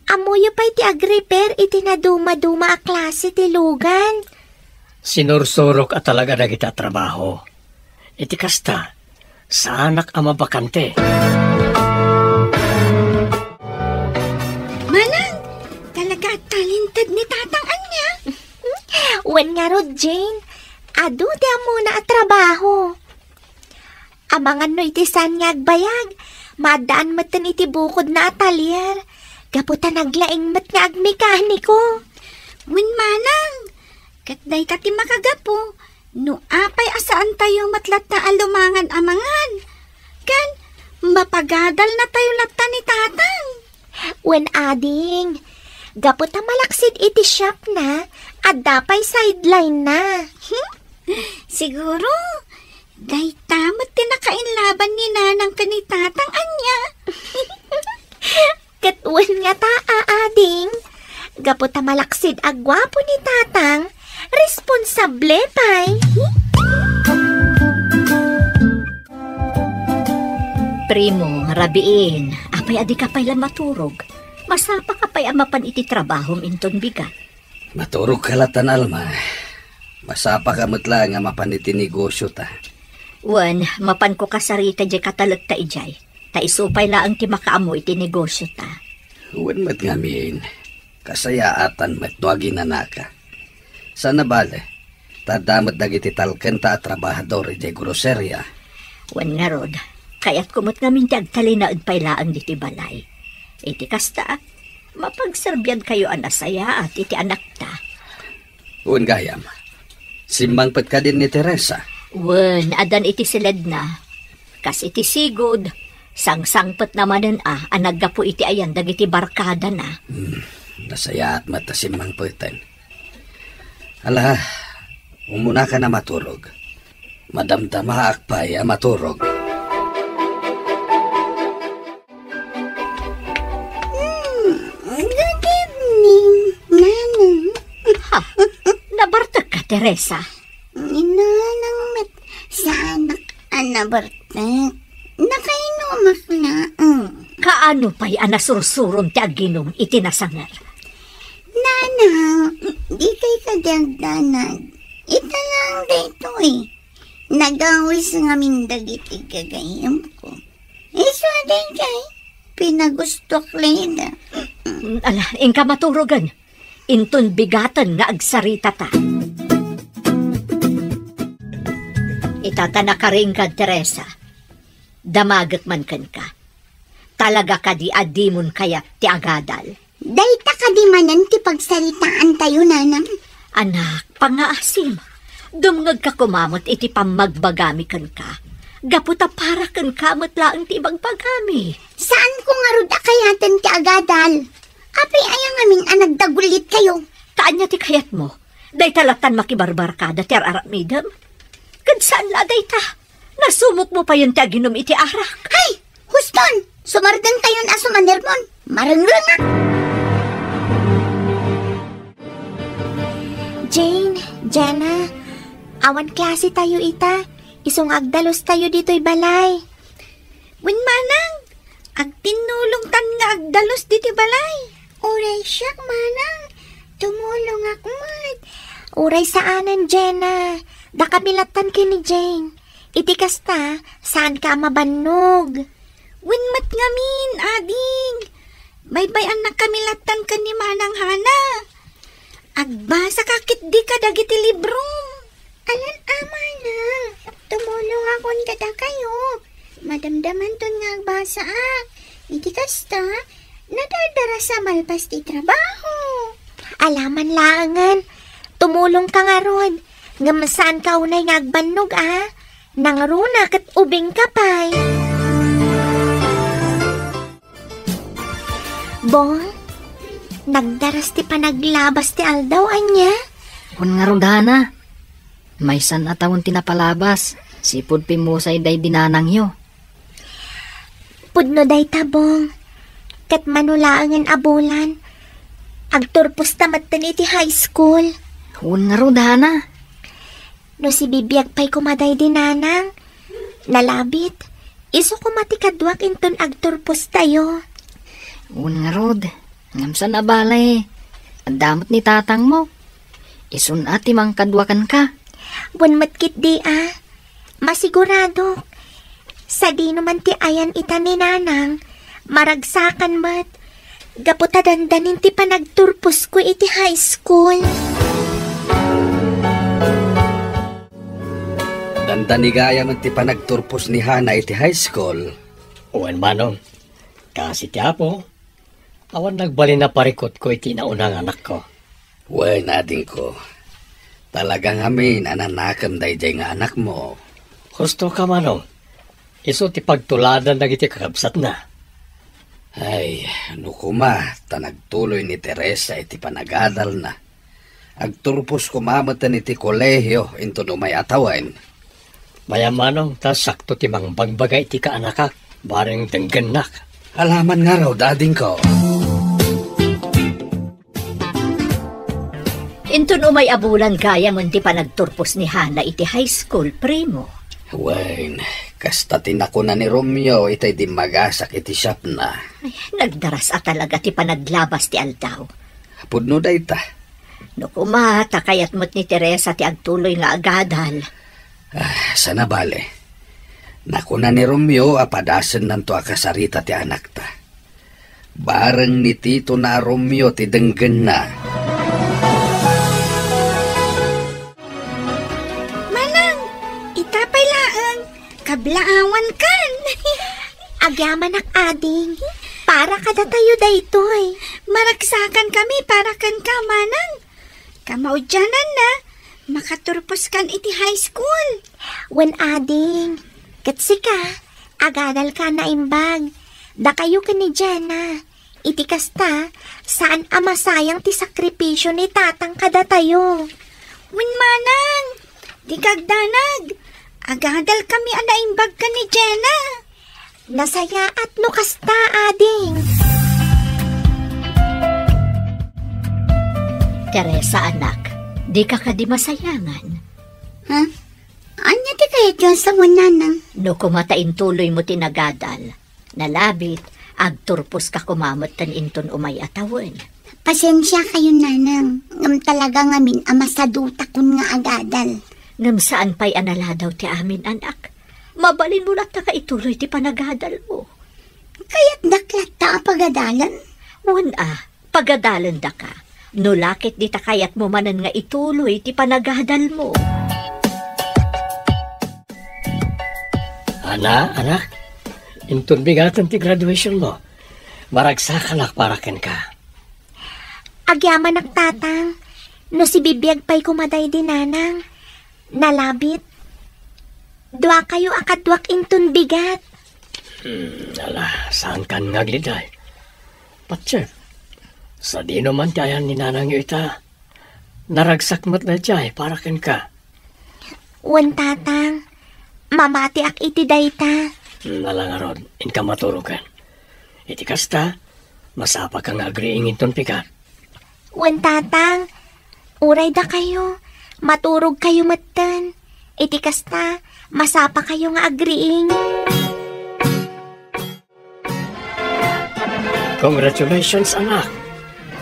Amuyo pa iti agriper iti naduma-duma a klase ti lugan. Sinursurok at talaga na kita trabaho. Iti kasta, sa anak ama bakante. Manang, talaga talented ni tatang anya. Wen nga rod, Jane. Ado di muna at trabaho. Amangan no iti san nga agbayag. Madaan matan iti bukod na atalier. Gaputa naglaing mat nga agmekaniko. Wen manang, katday ka ti makagapo, no apay asaan tayo matlat na alumangan amangan. Kan, mapagadal na tayo latta ni tatang. Wen ading, gaputa malaksid iti shop na, at dapay sideline na. Siguro, day tamot tinakainlaban ni nanang kani tatang anya. Katwen nga ading, gaputa malaksid agwapo ni tatang, responsable pay. Primo, rabiin, apay adi ka pa'y lang maturog. Masapa ka pa'y amapan iti trabahom inton bigat. Maturog kalatan, Alma. Masapa ka matla nga mapaniti negosyo ta. Wan, mapan ko kasarita di katalag ta ijay. Ta isupay laang ti makaamo iti negosyo ta. Wan mat ngamin. Kasayaatan mat nuagi na naka. Sana bale, tadamat dagiti talken ta trabahador iti groserya. Wan nga rod, kaya't kumot namin ti agtalinaad pay laang diti balay. Iti kasta, mapagserbyad kayo anasaya at iti anak ta. Wan gayam. Simbangpet ka din ni Teresa. Wan, adan iti silid na. Kas iti sigod, sang-sangpet namanan anaggapo iti ayan dagiti barkada na. Nasaya at mata simbangpetan. Ala, umuna ka na maturog. Madamdama akpay maturog. Good evening, Nanang. Ha, nabartag ka, Teresa. Nanang met sa anak anabartag. Nakainumak na. Kaano pa'y anasursuron ti aginom iti nasangar? Nanang, di kay kadagdanag. Ita lang dito Nagawis nga mindag iti gagayam ko. Iso din kay, pinagustok leda. Ala, ingka maturogan. Inton bigatan nga agsarita ta. Itata na karingkad, Teresa. Damagat man kan ka. Talaga ka di adimon kaya ti agadal. Dayta ka di manan ti pagsalitaan tayo, Nanang. Anak, pangaasim. Dumngag ka kumamot iti pamagbagami kan ka. Gaputa para kan kamot laang ti ibagbagami. Saan ko nga rod akayaten ti agadal? Apay ayang amin nagdagulit kayo. Taan niya ti kayat mo. Day talatan makibarbarkada ti araramidam. Kad saan la day ta? Nasumok mo pa yun ti aginom iti arak. Hay! Huston! Sumardan tayo na sumanirmon. Marangrang Jane, Jenna, awan klase tayo ita. Isong agdalos tayo dito'y balay. Wen manang, agtinulong tan nga agdalos diti balay. Uray siyak, Manang. Tumulong akmat. Uray saanan, Jenna. Da kabilatan kini Jane. Iti kasta, saan ka mabannog? Winmat ngamin, ading. Baybay anak kamilatan ka ni Manang Hana. Agbasa kakit di ka dagiti libro. Alan ama na. Tumulong akon kada kayo. Madamdaman ton nga agbasa Iti kasta, nadadara sa malpas ti trabaho. Alaman laangan. Tumulong ka nga ron. Ngamasaan ka unay nga agbannog Nangruna kat ubing kapay. Bong, nagdaras ti panaglabas ti aldaw, anya? Kun nga rod, Hana. May san atawon tinapalabas. Sipod pimusay day dinanang yo. Pudno day tabong. Kat manulaangan abulan. Agturpos tamatan iti high school. Kun nga rod, Hana. No si bibiyag pa'y kumaday dinanang. Nalabit. Iso kumatikadwak inton agturpos tayo. Kun nga rod. Ngamsan abalay. Ang damot ni tatang mo. Isun ati mang kadwakan ka. Wan matkit di masigurado. Sa di naman ti ayan ita ni nanang, maragsakan mat. Gaputa dandanin ti panagturpos ko iti high school. Dandanigaya man ti panagturpos ni Hana iti high school. Uwan manong, kasi ti Apo, awan nagbalin na parikot ko iti naunang anak ko. Uy, nading ko. Talagang amin ananakam dayjay nga anak mo. Gusto ka manong, iso ti pagtuladan na iti kakabsat na. Ay, ano kuma, tanagtuloy ni Teresa iti panagadal na. Agturpos kumamatan iti kolehyo into no may atawain. Maya manong, tas sakto ti mang bagbagay iti kaanakak, bareng denggenak. Alaman nga raw, dading ko. Inton umay abulan kaya mo ti panagturpos ni Hana iti high school, primo. Wen, kasta tinako na ni Romeo itay di magasak iti shop na. Ay, nagdaras at talaga ti panaglabas ti aldaw. Pudno day ta. No kumata kayat mo't ni Teresa ti agtuloy nga agadal. Sana bale. Naku na ni Romeo apadasan nanto akasarita ti anak ta. Bareng ni Tito na Romeo ti denggen na. Kablaawan kan. Agyaman ak ading. Para kada tayo daytoy. Maragsakan kami para kan ka, manang. Kamaudyanan na. Makaturpos kan iti high school. Wen ading. Katsi ka. Agadal ka na imbag. Da kayo ka ni Jana. Iti kasta. Saan amasayang ti sakripisyo ni tatang kada tayo. Wen manang. Di kagdanag. Agadal kami anaimbag ka ni Jenna. Nasaya at no kasta, ading. Teresa, anak, di ka di masayangan. Ha? Anya ti kayat yun sa munanang? No kumatain tuloy mo tinagadal. Nalabit, agturpos ka kumamot tan inton umay atawon. Pasensya kayo, nanang. Ngam talaga ngamin amasaduta kun nga agadal. Ngam saan pa'y anala daw ti amin, anak? Mabalin mo na ta ka ituloy ti panagadal mo. Kaya't daklat ta pagadalan? Pagadalan da ka. No lakit di ta kayat mo manan nga ituloy ti panagadal mo. Anak, intun bigatan ti graduation mo. Maragsakan para ken ka. Agyaman ak tatang. No si bibiyag pa'y kumaday dinanang. Nalabit. Dua kayo akadwak intun bigat. Saan kan ngagliday? Patsyep, sa di naman tayan ni nanang yu ita, naragsak mat na jay para ken ka. Wan tatang, mamati ak iti dayta. Nalangarod, in ka maturugan. Iti kasta, masapa kang agriing intun pikat. Wan tatang, uray da kayo. Maturog kayo matan. Iti kasta, masapa kayo nga agriing. Congratulations, anak.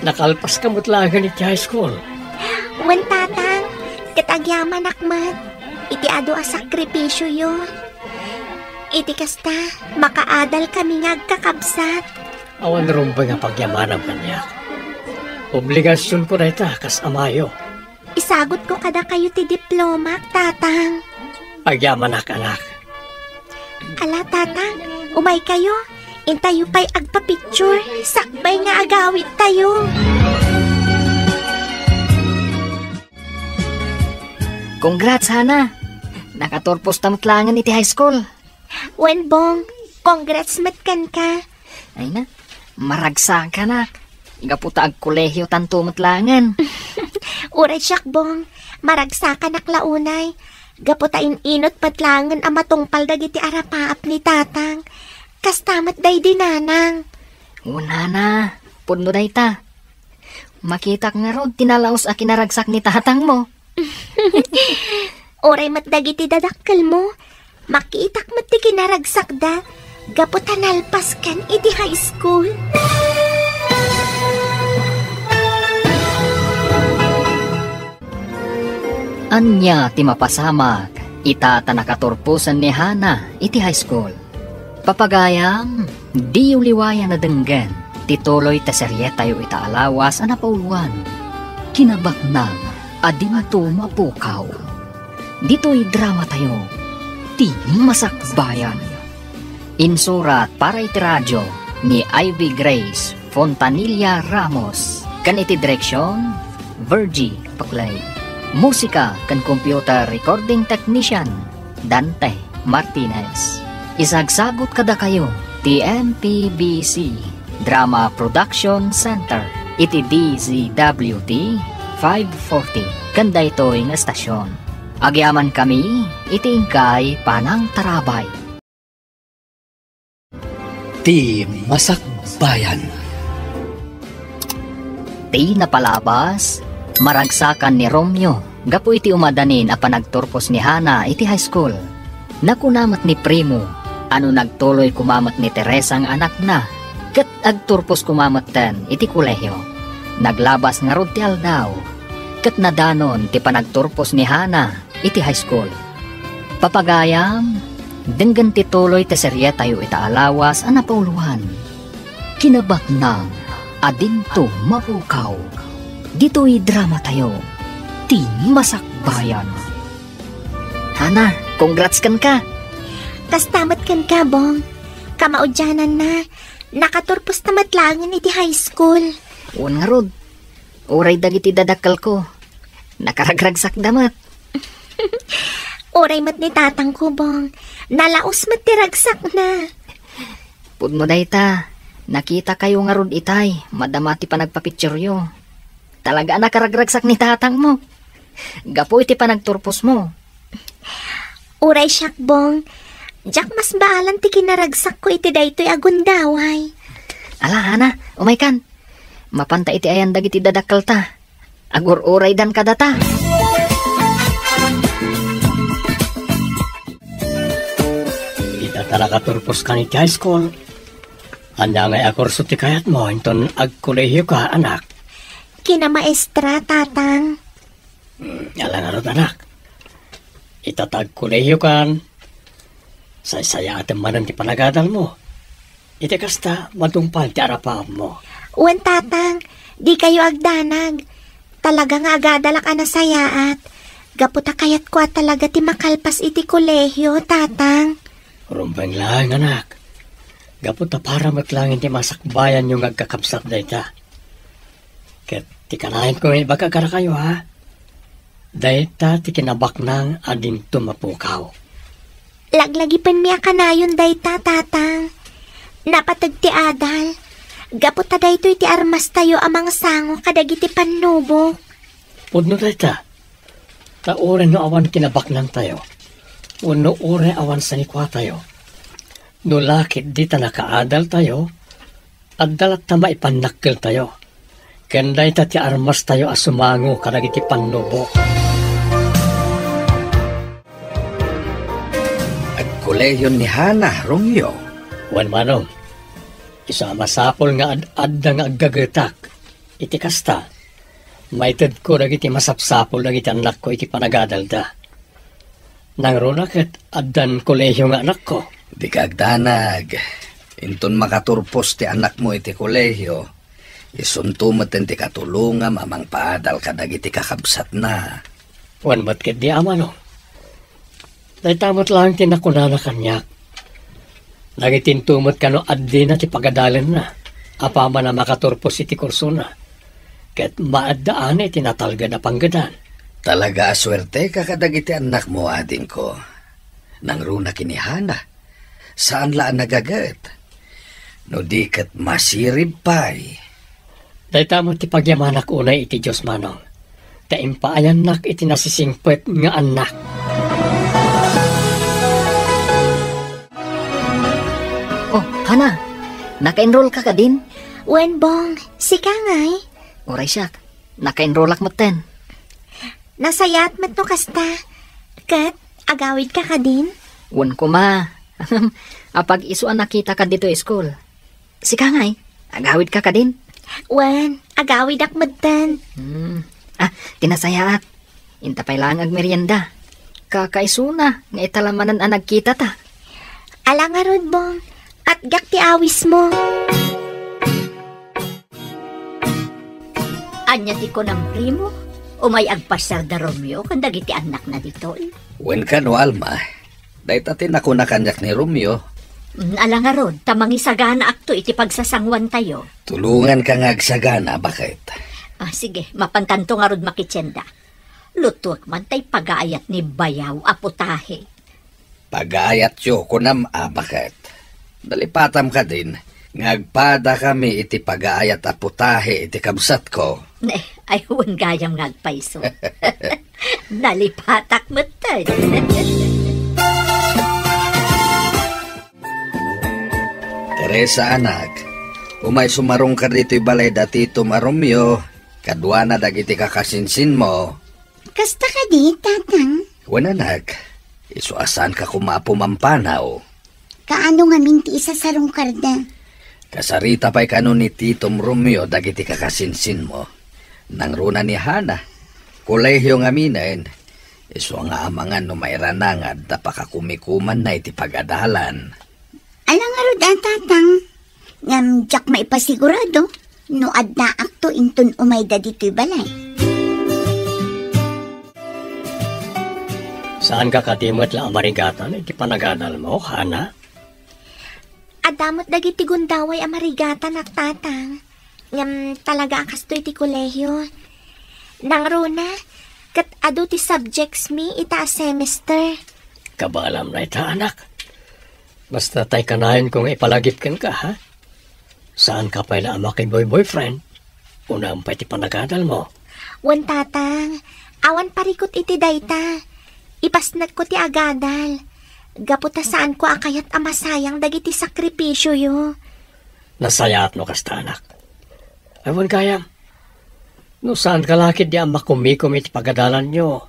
Nakalpas ka mutlagan iti high school. Wan tatang, katagyaman akmat. Iti ado a sakripisyo yun. Iti kasta, makaadal kami nga agkakabsat. Awan rumba nga pagyamanam kanya. Obligasyon ko na ita, kas amayo. Isagot ko kada kayo ti diploma, tatang. Agyaman anak. Ala, tatang, umay kayo. Intayo pa'y agpa-picture. Sakbay nga agawit tayo. Congrats, Hana. Nakaturpos tamutlangan iti high school. Wenbong, congrats matkan ka. Ay na, Maragsa ka na. Gaputa ag kolehiyo tanto matlangan. Uray Syakbong, maragsa ka naklaunay. Gaputain inot patlangan ang matungpal dagiti arapaap ni tatang. Kastamat day dinanang. Una na, puno day ta. Makitak nga rod, tinalaos a kinaragsak ni tatang mo. Oray mat dagiti dadakkel mo. Makitak mat ti kinaragsak da. Gaputan alpas kan iti high school. Anya ti mapasamak, itata nakaturpusan ni Hana iti high school. Papagayam, di uliwayan na denggan, tituloy ta serye tayo itaalawas anapauluan. Kinabak na, adi mato mapukaw. Dito'y drama tayo, ti masakbayan. Insurat para iti radyo ni Ivy Grace Fontanilla Ramos. Kan iti direksyon, Virgie Paklay. Musika kan computer recording technician Dante Martinez. Isagsagot kada kayo TMPBC Drama Production Center iti DZWT 540 kanda ito'y nga estasyon. Agyaman kami iti ingkay Panang Tarabay. Ti Masakbayan. Ti napalabas maragsakan ni Romeo, gapo iti umadanin a panagturpos ni Hana iti high school. Nakunamat ni Primo, ano nagtuloy kumamat ni Teresa ang anak na, ket agturpos kumamat ten iti kolehiyo. Naglabas nga rod ti aldaw, ket nadanon ti panagturpos ni Hana iti high school. Papagayam, denggan ti tuloy ti serye tayo itaalawas a napauluan. Kinabak nang adinto mapukaw. Dito'y drama tayo, ti masakbayan. Hana, congrats kan ka. Kastamat kan ka, Bong. Kamaudyanan na. Nakaturpos tamat langin iti high school. Uwan nga rod, uray dagiti dadakal ko. Nakaragragsak damat. Uray mat ni tatang ko, Bong. Nalaos mat tiragsak na. Pud mo day ta, nakita kayo nga rod itay, madamati pa nagpapicturyo. Talaga nakaragragsak ni tatang mo. Gapo iti panagturpos mo. Uray Syakbong, jak mas baalan ti kinaragsak ko iti daytoy agundaway. Ala, Hana, umay kan. Mapanta iti ayan dagiti dadakkel ta. Agur-uray dan kadata. Ita talaga turpos ka ni high school. Anda ngay akurso ti kayat mo, inton agkolehiyo ka, anak. Kina maestra, tatang. Alang arot, anak. Itatag kolehiyo kan. Say-saya atin manan ti panagadal mo. Iti kasta, matungpal ti arapam mo. Uwan, tatang, di kayo agdanag. Talaga nga agadalak anasayaat. Gaputa kayat ko at talaga ti makalpas iti kolehiyo, tatang. Rumbang lang, anak. Gaputa para matlangin ti masakbayan yung agkakapsat na ita. Ket ti kanahin ko baka kara kayo, ha? Dayta ti kinabak nang ading tumapukaw. Laglagipan miya kanayon dayta, tatang. Napatag ti adal. Gaputa dayto iti armas tayo amang sango kadagiti pannubo. Pudno dayta. Tauren no awan kinabak nang tayo. Uno ure awan sanikwa tayo. No lakit di ta nakaadal tayo. At dalat tama ipanakkel tayo. Kenday ta ti armas tayo asumango kadagiti pannubo. Agkolehiyo ni Hana, Romeo. Wan manong, isa masapol nga ad-adda nga aggagetak. Iti kasta, maited ko dagiti masapsapol dagiti anak ko iti panagadalda. Nang runakit addan kolehiyo nga anak ko. Di kagdanag. Inton makaturpos ti anak mo iti kolehiyo. Isuntumaten ti katulunga mamang paadal ka dagiti kakabsat na. Wan ba't ket di ama no? Daytamot lang tinakunana kanyak. Nagitintumot ka no addi na ti pagadalen na. Apama na makaturpos iti kurso na. Ket maaddaan tinatalga na panggadan. Talaga aswerte ka kadagiti anak mo, ading ko. Nang runa kinihana. Saan laan nagagat? No di kat masirib pa'y. Dahita mo ti pagyamanak unay iti Diyos manong. Taimpaayan nak iti nasisingpet nga anak. Oh, Hana, naka-enroll ka din? Wen bong, sika ngay. Oray siya, naka-enroll ak maten. Nasayat mat no kasta. Kat, agawid ka din? Wan ko ma. Apag isuan nakita ka dito school. Sika ngay, agawid ka din? Wen, agawid ak matan. Tinasayaat. Intapay lang ag merienda. Kakaisuna, nga italamanan ang nagkita ta. Ala nga rod bong, at gak ti awis mo. Anya ti ko ng primo, umay agpasar da Romeo, kandag iti anak na dito. Wen ka no, Alma. Dahita tinakunakanyak ni Romeo. Ala nga rod, tamang isagana akto iti pagsasangwan tayo. Tulungan ka nga agsagana, bakit? Sige, mapantanto nga rod makitsenda. Lutuak man tay pag-aayat ni Bayaw aputahe. Pag-aayat yo kunam, bakit? Dalipatam ka din. Ngagpada kami iti pag-aayat aputahe iti kabsat ko. Ay huwag gayam ngagpaiso. Nalipatak mo tayo. Teresa, anak, umay sumarong ka dito'y balay dati Romeo. Kadwa na dagiti kakasinsin mo. Kasta ka di, tatang? Wan, anak, isuasan ka kumapumampanaw. Kaano nga minti isa sa rungkarda? Kasarita pa'y kano ni Titom Romeo dagiti kakasinsin mo. Nang runa ni Hana, kolehiyo nga minain. Iso nga amangan no mayranangad da pakakumikuman na iti pagadalan. Alang nga rod, tatang? Ngam jak maipasigurado, no adda akto intun umayda dito'y balay. Saan ka katimot lang amarigatan iti panagadal mo, Hana? Adamot dagiti gundaway amarigatan at tatang. Ngam talaga akasto iti kolehyo. Nang runa, kat ado ti subjects mi ita a semester. Kabalam na ita, anak. Basta tay kanayon kung ipalagip ka, ha? Saan ka pala amakin boyfriend? Unang pa iti panagadal mo. Wan tatang, awan parikot iti dayta. Ipasnat ko ti agadal. Gaputa saan ko akayat amasayang dagiti sakripisyo yo. Nasayat no kasta, anak. Ewan kayam. No saan ka lakid di makumikom iti pagadalan nyo.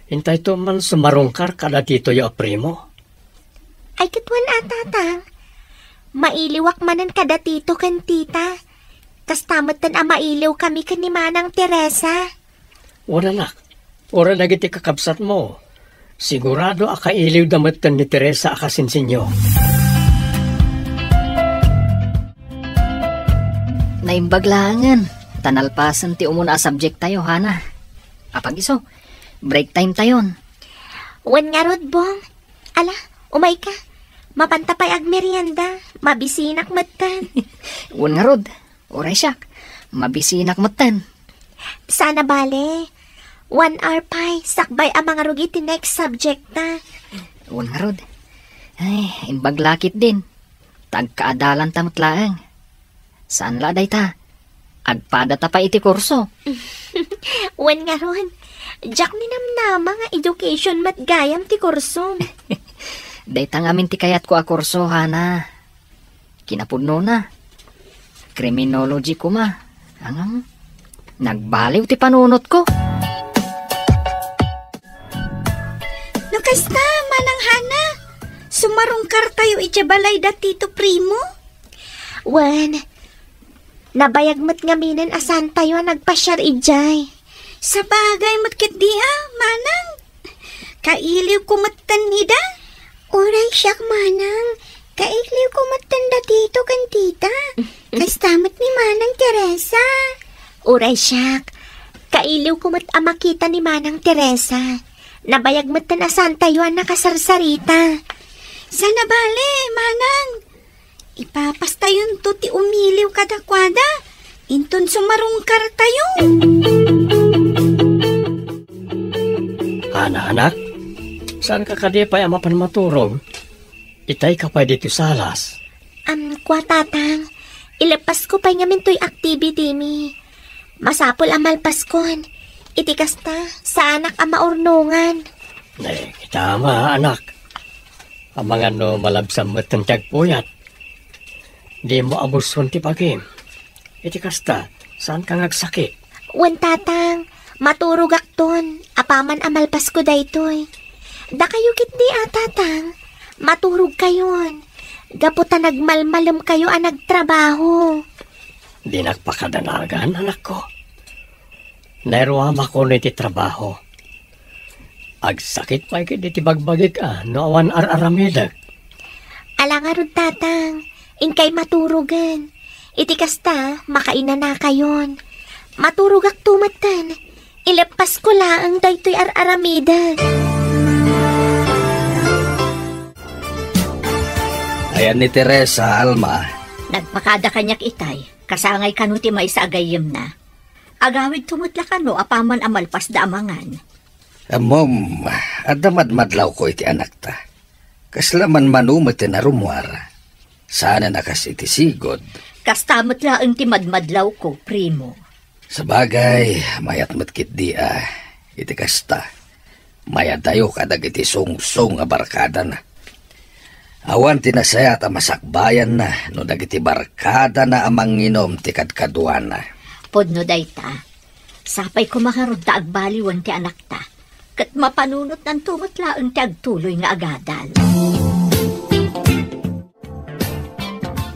Hintay to man sumarungkar kada dito yo primo. Ay kitwan tatang. Mailiwak manan kada tito kan tita. Kastamatan mailiw kami kan ni Manang Teresa. Wala, anak. Ora dagiti kakabsat mo. Sigurado akailiw damatan ni Teresa akasinsinyo. Naimbaglangan. Tanalpasan ti umuna a subject tayo, Hana. Apag iso, break time tayon. Wan nga rod, bong. Ala, umay ka. Mapantapay ag merienda. Mabisinak matan. Wan nga rod. Oray siyak. Mabisinak matan. Sana bale. 1 hour pa'y sakbay ang mga rugi ti next subject na. Wan nga rod. Ay, imbaglakit din. Tagkaadalan tamot laang. Saan laday ta? Agpada ta pa iti kurso. Wan nga ron. Jak ni namnama nga education matgayam ti kurso. Dayta nga minti kayat ko a kurso, Hana. Kinapudno na. Criminology ko ma. Anong? Nagbaliw ti panunot ko. Kasta, Manang Hana. Sumarungkar tayo ityabalay da Tito Primo. Wan, nabayagmat nga minin asan tayo nagpasyar ijay. Sa bagay matkit diha, Manang. Kailiw kumatan nida. Uray siyak, Manang. Kailiw kumatan da tito kan tita. Kastamat ni Manang Teresa. Uray siyak. Kailiw kumat amakita ni Manang Teresa. Nabayagmat na asan tayo ang nakasarsarita. Sana bale, Manang. Ipapastayon to ti umiliw kadakwada. Inton sumarungkar tayo. Hana, anak. Saan ka kadipay amapan maturog? Itay ka pa dito salas. Kwa tatang, ilapas ko pa ngamin to'y activity mi. Masapol amal paskon. Iti kasta sa anak ang maurnungan. Tama, anak. Ang mga malabsam at ang tiyagpuyat. Di mo abuson ti pagim. Iti kasta, saan ka nagsakit? Wan tatang, maturog akton. Apaman amal pasko daytoy. Da kayo kit di tatang. Maturog kayon. Gaputa nagmalmalam kayo ang nagtrabaho. Di nagpakadanagan, anak ko. Nairuam ako niti trabaho. Agsakit pa ikit iti bagbagik no awan araramidag. Alangarod tatang, inkay maturugan. Iti kasta, makaina na kayon. Maturugak tumatan. Ilapas ko laang daytoy araramidag. Ayan ni Teresa, Alma. Nagpakada kanyak itay, kasangay kanuti may sa agayim na. Agawid tumutla ka no, apaman amalpas da amangan. Mom, adamadmadlaw ko iti anak ta. Kaslaman manumati na rumwar. Sana nakas iti sigod. Kastamot laang ti madmadlaw ko, primo. Sabagay, mayat matkit di iti kasta. Mayat tayo kadag iti sung-sung a barkada na. Awan tinasaya at masakbayan na no dagiti barkada na amang inom ti kadkaduan na. Podno dayta, sapay ko makarod ta agbaliwan ti anak ta, kat mapanunot ng tumutlaang ti agtuloy nga agadal.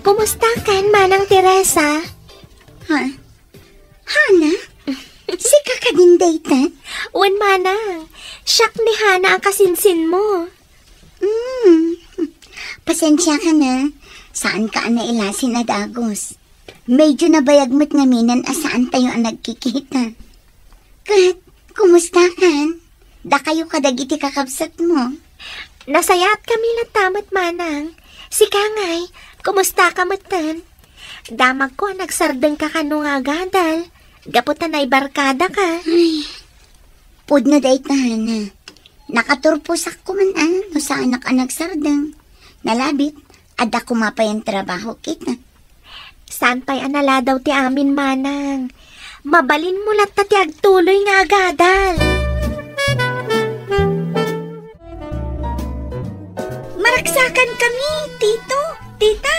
Kumusta kan, Manang Teresa? Hana? Sika ka din dayta? Wan, Manang. Siyak ni Hana ang kasinsin mo. Pasensya ka na. Saan ka na ilasin at agos? Medyo nabayagmat ngaminan asaan tayo ang nagkikita. Kat, kumusta kan? Da kayo kadag iti kakabsat mo. Nasayat kami na tamat, Manang. Si Kangay, kumusta ka matan? Damag ko nagsardeng ka kano nga gadal. Gaputan ay barkada ka. Ay, pudno day tahana. Nakaturpusak ko man no sa anak nagsardeng. Nalabit, ada kumapay ang trabaho kita. Saan pa'y anala daw ti amin, Manang? Mabalin mo lat ti agtuloy nga agadal. Maraksakan kami, tito, tita.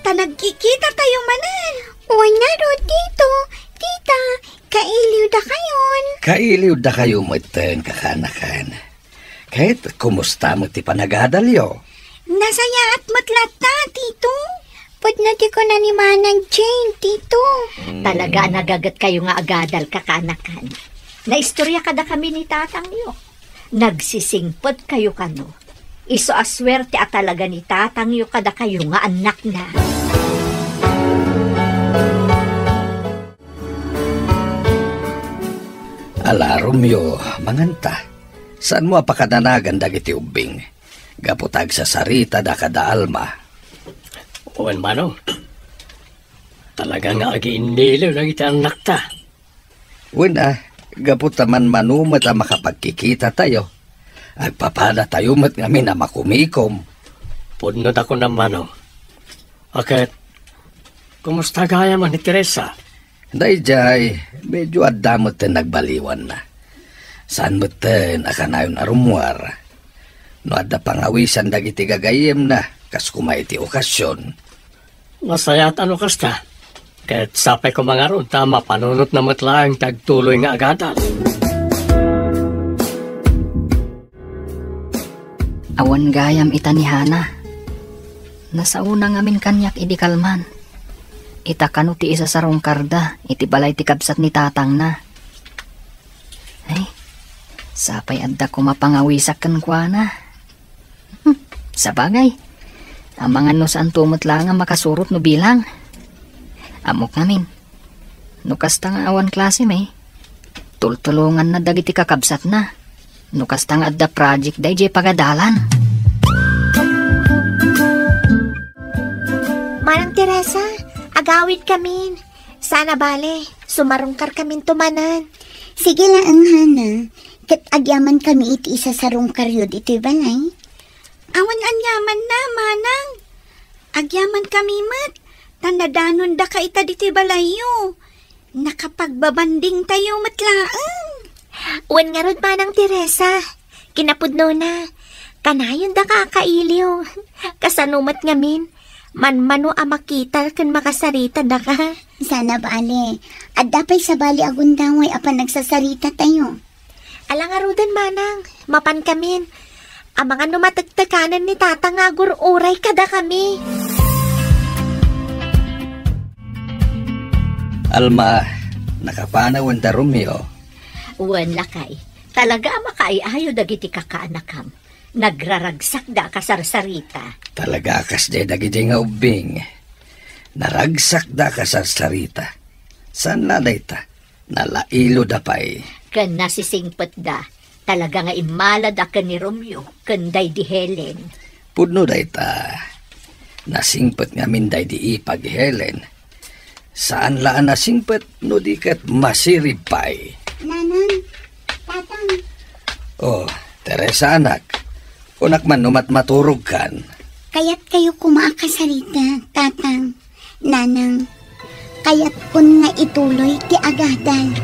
Tanagkikita tayo manan. Wala ro, tito, tita. Kailiw da kayon. Kailiw da kayo matan kakanakan. Kahit kumusta mo ti panagadalyo? Nasaya at matlata, tito. Pudno ti ko na ni Manang Jane, tito. Talaga nagagat kayo nga agadal kakanakan. Naistorya kada kami ni tatang niyo. Nagsisingpot kayo kano. Iso aswerte at talaga ni tatang niyo kada kayo nga anak na. Ala, Romeo, manganta. Saan mo apakadanagan dagiti ubing? Gaputag sa sarita da kada Alma. Uwan manong, talaga nga agi-iniliw lang iti anak ta. Wala, gaputaman manumat ang makapagkikita tayo. Agpapada tayo mat ngamin na makumikom. Pudnot ako ng manong. Akit, kumusta gaya man ni Teresa? Dayjay, medyo adamot na nagbaliwan na. Saan mo ten akanayon arumwar? No adda pangawisan dagiti gagayem na, kas kumaiti okasyon. Masaya at ano kasta? Kahit sapay ko mga ron, tama panunot na matlaang tagtuloy nga agadal. Awan gayam ita ni Hana. Nasa unang amin kanyak idikalman. Ita kanu ti isa sarong karda, iti balay ti kabsat ni tatang na. Ay, sapay adda ko mapangawisak kan kwa na. Sabagay. Ang mga no saan tumot lang ang makasurot no bilang. Amok namin. No kasta nga awan klase may. Tultulungan na dagiti kakabsat na. No kasta nga adda project day jay pagadalan. Manang Teresa, agawid kami. Sana bale, sumarungkar kami tumanan. Sige lang, Hana. Kat agyaman kami iti isa sa rungkaryod iti balay. Awan anyaman na, Manang. Agyaman kami mat. Tanadanon da ka ita diti balayo. Nakapagbabanding tayo matlaan. Wan nga rod manang Teresa. Kinapudno na. Kanayon da kakailiw. Kasanumat ngamin. Manmano a makita kan makasarita da ka. Sana bale. At dapay sa bali agundaway apan nagsasarita tayo. Alang arudan manang. Mapan kamin. Ang mga numatagtaganan ni tata nga gururay kada kami. Alma, nakapanawan ta Romeo. Wan lakay. Talaga makaiayo dagiti kakaanakam. Nagraragsak da kasarsarita. Talaga kas de dagiti nga ubing. Naragsak da kasarsarita. San naday ta? Nalailo da pa'y. Kan nasisingpet da. Talaga nga imala da ka ni Romeo. Kanday di Helen. Pudno day ta. Nasingpet nga minday di ipag Helen. Saan laan nasingpet no di kat masiripay. Nanang, tatang. Oh, Teresa anak. Unak man numat maturog kan. Kaya't kayo kumakasarita, tatang. Nanang, kaya't kun nga ituloy ti agadan.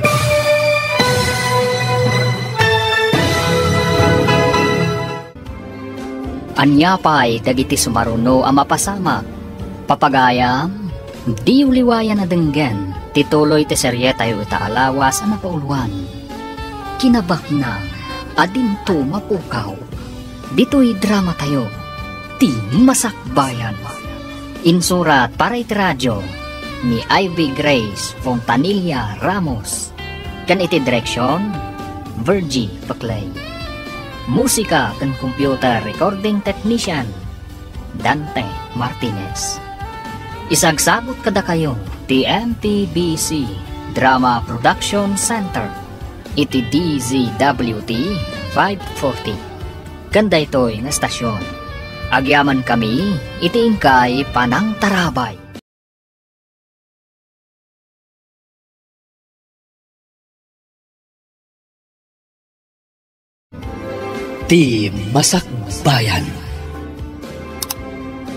Anyapay dagiti sumaruno ang mapasama. Papagayam, di uliwayan na denggen, tituloy ti serye tayo itaalawas ang napauluan. Kinabak na, adinto mapukaw. Dito'y drama tayo, ti Masakbayan. Insurat para iti radyo, ni Ivy Grace Fontanilla Ramos. Kan iti direksyon, Virgie Paclay. Musika kan computer recording technician, Dante Martinez. Isagsabot kada kayo, TMPBC Drama Production Center, iti DZWT 540. Ganda ito'y nga stasyon. Agyaman kami, iti ingkay Panang Tarabay. Ti Masakbayan.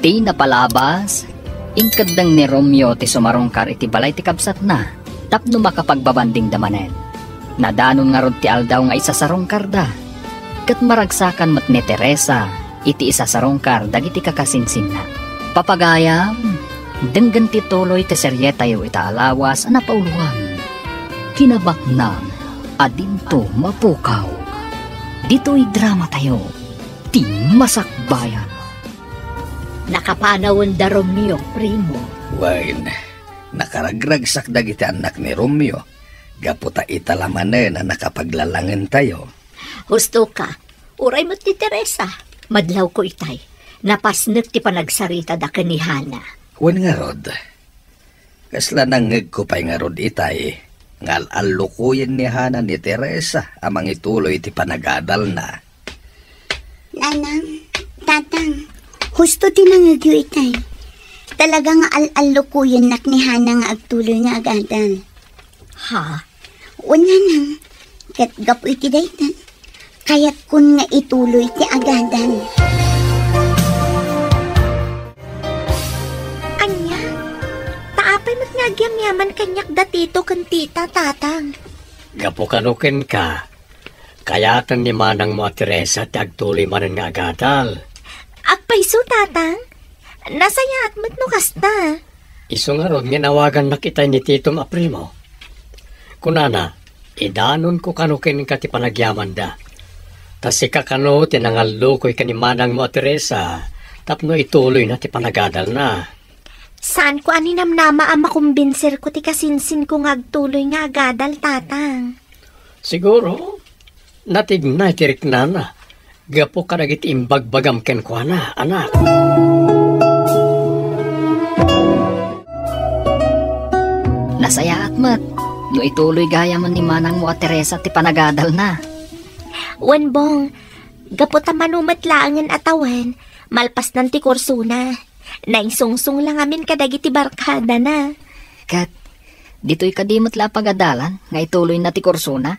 Ti napalabas, ingkadang ni Romeo ti sumarungkar iti balay ti kabsat na, tapno makapagbabanding damanen. Nadanon nga rod ti aldaw nga isasarungkar da. Kat maragsakan mat ni Teresa, iti isasarungkar dagiti kakasinsin na. Papagayam, denggan ti tuloy ti serye tayo itaalawas na pauluan. Kinabak na, adinto mapukaw. Dito'y drama tayo, ti Masakbayan. Nakapanawon da Romeo, primo. Wain, nakaragragsak dagiti anak ni Romeo. Gaputa italamanen na nakapaglalangan tayo. Husto ka, uray mo't ni Teresa. Madlaw ko itay, napasnek ti panagsarita da kanihana. Wan nga rod. Kasla nangeg ko pa'y nga rod itay. Ngal alukuyin ni Hana ni Teresa amang ituloy ti panagadal na. Nanang, tatang, husto tinangagyo itay. Talaga nga al-alukuyan nak ni Hana nga agtuloy nga agadal. Ha? Una nang, kat gapu iti daytan. Kaya't kun nga ituloy ti agadan. Anya, taapay mat nga agyam-yaman kanyak datito kan tita, tatang. Gapukanukin ka. Kayatan ni manang mo at Teresa ti agtuloy manen nga agadal. Agpaiso, tatang. Nasaya at mat no kasta. Iso nga ron, ginawagan na kita ni Tito Aprimo. Kunana, idanon ko kanukin ka ti panagyaman da. Tas ikakano, tinangalo ko'y kanimanang mo, Teresa. Tapno ituloy na ti panagadal na. Saan ko aninamnama ang makumbinser ko ti kasinsin ko ngagtuloy nga agadal, tatang? Siguro, natignay tirik na na. Gapo ka nagit imbagbagam ken ko na, anak. Nasaya at mat, no ituloy gaya man ni manang mo at Teresa ti panagadal na. Wanbong, gaputa manumat laangan atawan, malpas ng ti kursuna. Naisungsung lang amin kadagiti barkada na. Kat, dito'y kadimot la pagadalan, nga ituloy na ti kursuna.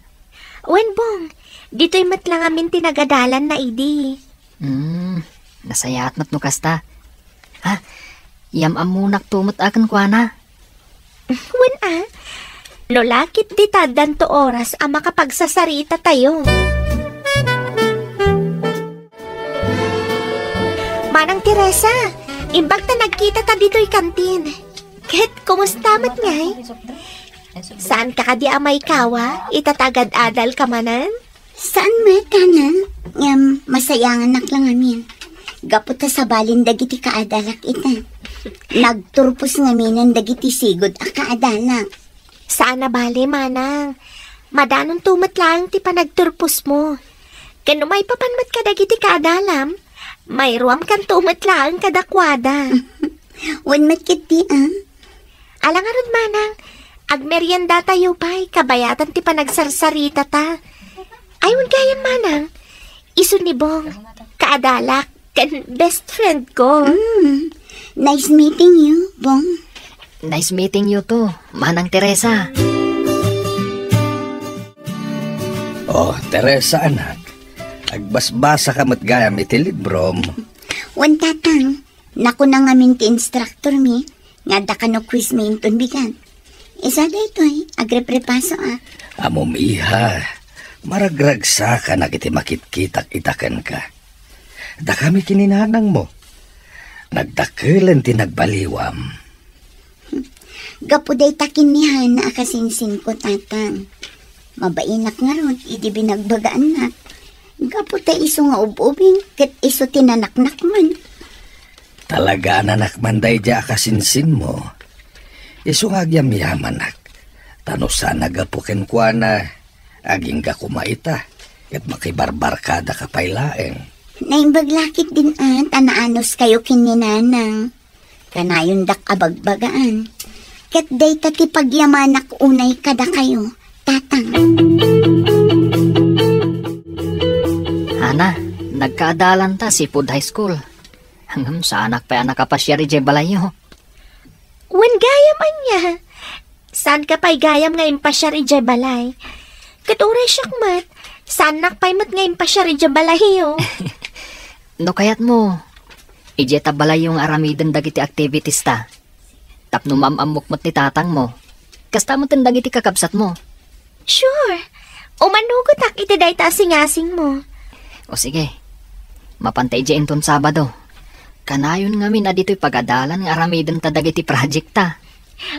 Wanbong, dito'y matlang amin tinagadalan na idi. Nasaya at mat no kasta. Ha, Yam amunak tumot akan kwa na. Wen no lakit di tadan to oras ang makapagsasarita tayo. Manang Teresa, imbag na nagkita ta dito'y kantin. Ket, kumusta mat ngay? Saan ka kadi amay kawa? Itatagad adal ka manan? Saan may tanan? Masayangan nak lang amin. Gaputa sa balin dagiti kaadalak ita. Nagturpos ngamin dagiti sigod a kaadalak. Saan na bali, manang? Madanon tumat lang ti panagturpos mo. Kano may papanmat ka dagiti kaadalam, may ruam kan tumat lang kadakwada. Wan matkiti Alangarod, manang, agmeryenda tayo pa'y kabayatan ti panagsarsarita ta. Ayun kaya, manang, iso ni Bong, kaadalak, kan best friend ko. Nice meeting you, Bong. Nice meeting you too, Manang Teresa. Oh, Teresa anak. Agbasbasa ka matgayam iti librom. Wan tatang, naku na ngamin ti instructor mi, nga da ka no quiz mi inton bigan. Isa da ito agreprepaso Amom iha, maragragsa ka na kiti makitkitak itakan ka. Da kami kininanang mo. Nagdakilan ti nagbaliwam. Gapuday takin ni Hana akasinsin ko tatang. Mabainak nga ron, idi binagbagaan na. Gapuday iso nga ububing, kat iso tinanaknak man. Talaga nanak manday di akasinsin mo. Iso nga agyam-yaman nak. Tano sana gapuken kwa na, aging ga kumaita, kat makibarbar kada kapaylaeng. Naimbaglakit din tanaanos kayo kininanang. Kanayon dak abagbagaan. Ket day tati pagyamanak unay kada kayo, tatang. Hana, nagkaadalan ta si Food High School. Hanggang sa anak pa nakapasyari di balayo. Wen gayam anya. Saan ka pa'y gayam nga impasyari di balay? Katuray siyakmat, saan nakpay mat nga impasyari di balayo? No kayat mo, ijeta balay yung aramiden dagiti activities ta. Tapno mamamok mo't ni tatang mo. Kasta mo tindag iti kakabsat mo. Sure. Umanugot ak iti day tasing-asing mo. O sige, mapantay dyan ton Sabado. Kanayon nga min na dito'y pagadalan nga aramiden ta dagiti project ta.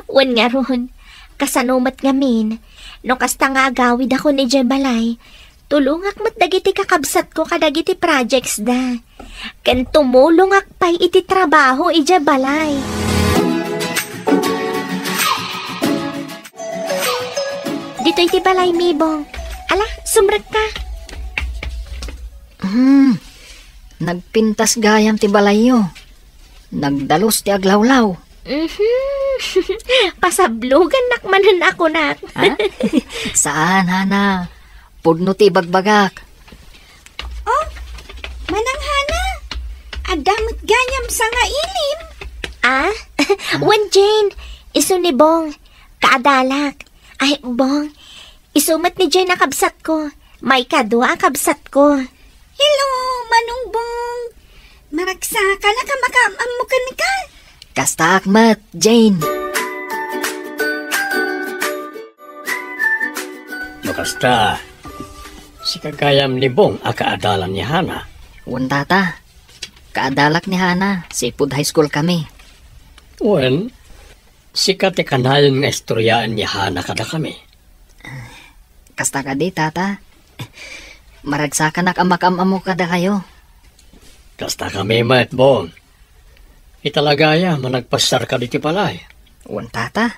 Wan nga ron, kasanumat nga min. No kasta nga agawid ako ni Jebalay, tulungak mo't dagiti kakabsat ko kadagiti projects da. Ken tumulong ak pa'y iti trabaho i Jebalay. Dito iti balay, Mibong. Ala, sumrag ka. Nagpintas gayam ti balayo. Nagdalos ti aglawlaw. Pasablugan nakmanan ako nak. Ha? Saan, Hana? Pudno ti bagbagak. Oh, Manang Hana. Adamot ganyam sa nga ilim. Wan Jane, iso ni Bong. Kaadalak. Ay, Bong, isumat ni Jane nakabsat ko. May kadwa kabsat ko. Hello, Manong Bong. Maragsa ka na ka makamamukan ka. Kasta akmat, Jane. Makasta, si kagayam ni Bong akaadalan ni Hana. Wan tata, kaadalak ni Hana, si Food High School kami. Wen, sikat kanayon nga istoryaan ni Hana kada kami. Kasta ka di, tata. Maragsakan ak amakam-amo kada kayo. Kasta kami mat Bong. Italagaya managpasar ka diti palay. Wan tata,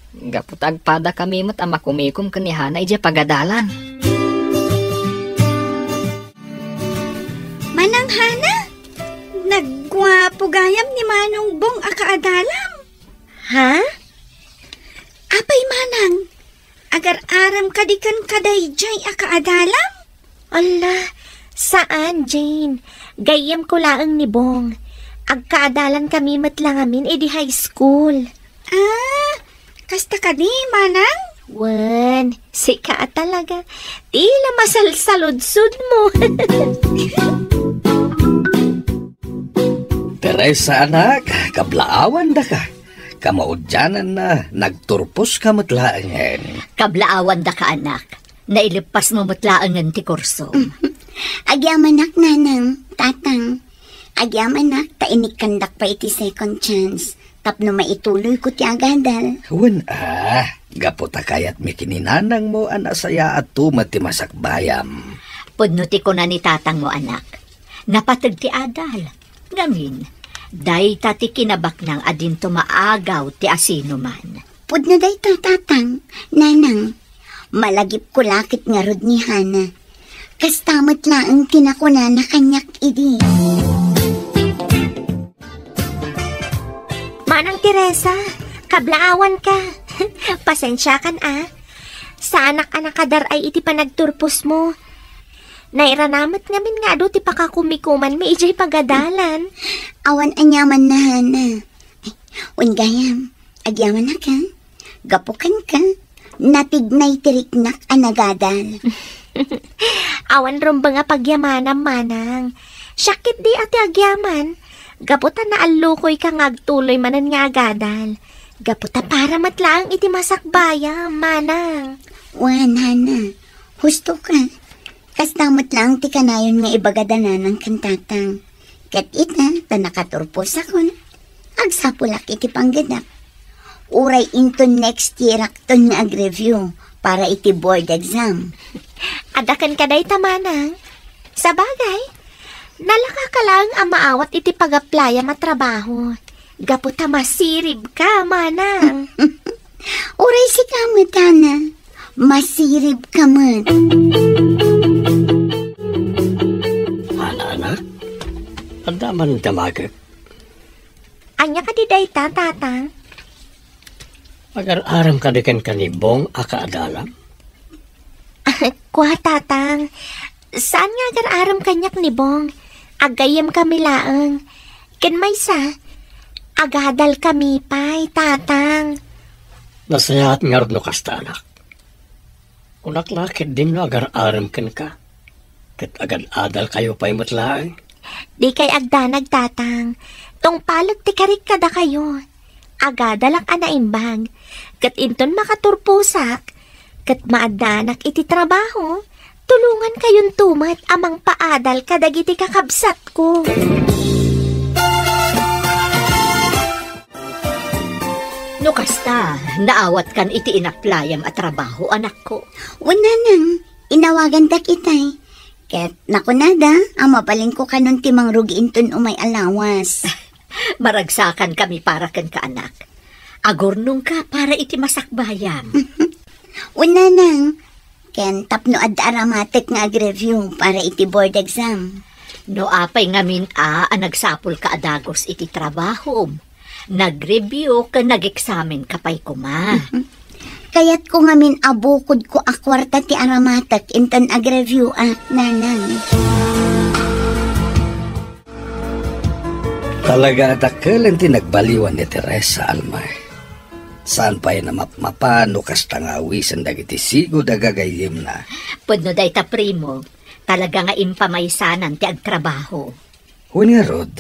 gaputag pada kami mat amakumikom ka ni Hana ija pagadalan. Manang Hana, nagwapo gayam ni Manong Bong akaadalam. Ha? Apay Manang, agar-aram kadikan kaday jay akaadalam? Ala, saan, Jane? Gayam ko laang ni Bong. Agkaadalan kami matlangamin edi high school. Kasta ka di, Manang? Wan, sika talaga. Tila masalsaludsud mo. Teresa anak, kablaawan da ka. Kamaudyanan na nagturpos ka matlaangan. Kablaawan da ka, anak. Nailipas mo matlaangan ti kurso. Agyamanak nanang, tatang. Agyamanak, tainikandak pa iti second chance. Tapno maituloy ko ti agadal. Wan gaputa kayat mi kininanang mo anasaya at tumat ti masakbayam. Pudnuti ko na ni tatang mo, anak. Napatag ti adal. Ngamin, day tati kinabak nang adin tumaagaw ti asino man. Pudno day tatang, nanang. Malagip ko lakit nga rod ni Hana. Kastamot laang tinakuna na kanyak idi. Manang Teresa, kablaawan ka. Pasensya kan Sa anak-anak kadar ay iti panagturpos mo. Nairanamat ngamin nga do ti pakakumikuman mi ijay pagadalan. Awan anyaman na Hana. Ungayam, agyaman na ka. Gapukan ka. Natignay tiriknak anagadal. Awan rumba nga pagyamanam manang. Syakit di ati agyaman. Gaputa na alukoy ka ngagtuloy manan nga agadal. Gaputa para matlaang iti masakbaya, manang. Wan, Hana. Husto ka. Kastamot lang ti kanayon nga ibagadanan ng kantatang. Kat ita, ta nakaturpos ako. Agsapulak iti panggadak. Uray into next year akton nga ag-review para iti board exam. Adakan ka day tamanang. Sa bagay, nalaka ka lang ang maawat iti pag-applya matrabaho. Gaputa masirib ka, manang. Uray si kamot, Hana. Masirib kamot. Anak, andaman damagag. Anya ka di day tatang? Agar-aram ka diken kanibong akaadalam. Kuha tatang, saan nga agar-aram kanyak ni Bong? Agayam kami laang. Ken may sa, agadal kami pa'y tatang. Nasayaat nga rin no kasta, anak. Unaklakit din no agar-aram kan ka. Kat agad-adal kayo pa'y matlaang. Di kay agdanag tatang, tong palag ti karik kada kayo. Agadalak anaimbag, kat inton makaturpusak, kat maadanak iti trabaho, tulungan kayon tumat amang paadal kadagiti kakabsat ko. No kasta, naawat kan iti inaplayam at trabaho, anak ko. Wala nang, inawagan ta kitay. Ket nakunada, ang mapaling ko kanon timang rugiinton umay alawas. Maragsakan kami para kan ka, anak. Agornong ka para iti masakbayam. Una nang, ken tapno ad aramatek nga ag-review para iti board exam. No apay ngamin nagsapol ka adagos iti trabaho. Nag-review ka nag-examen kapay kuma. Kaya't ko ngamin abukod ko akwarta ti aramatek inton ag-review nanang. Talaga dakelen ti nagbaliwan ni Teresa Almay. Saan pa'y namapmapano kasta nga awisan dagiti sigo dagagayim na. Pudno day ta primo, talaga nga impamaysanan ti agtrabaho. Huni rod,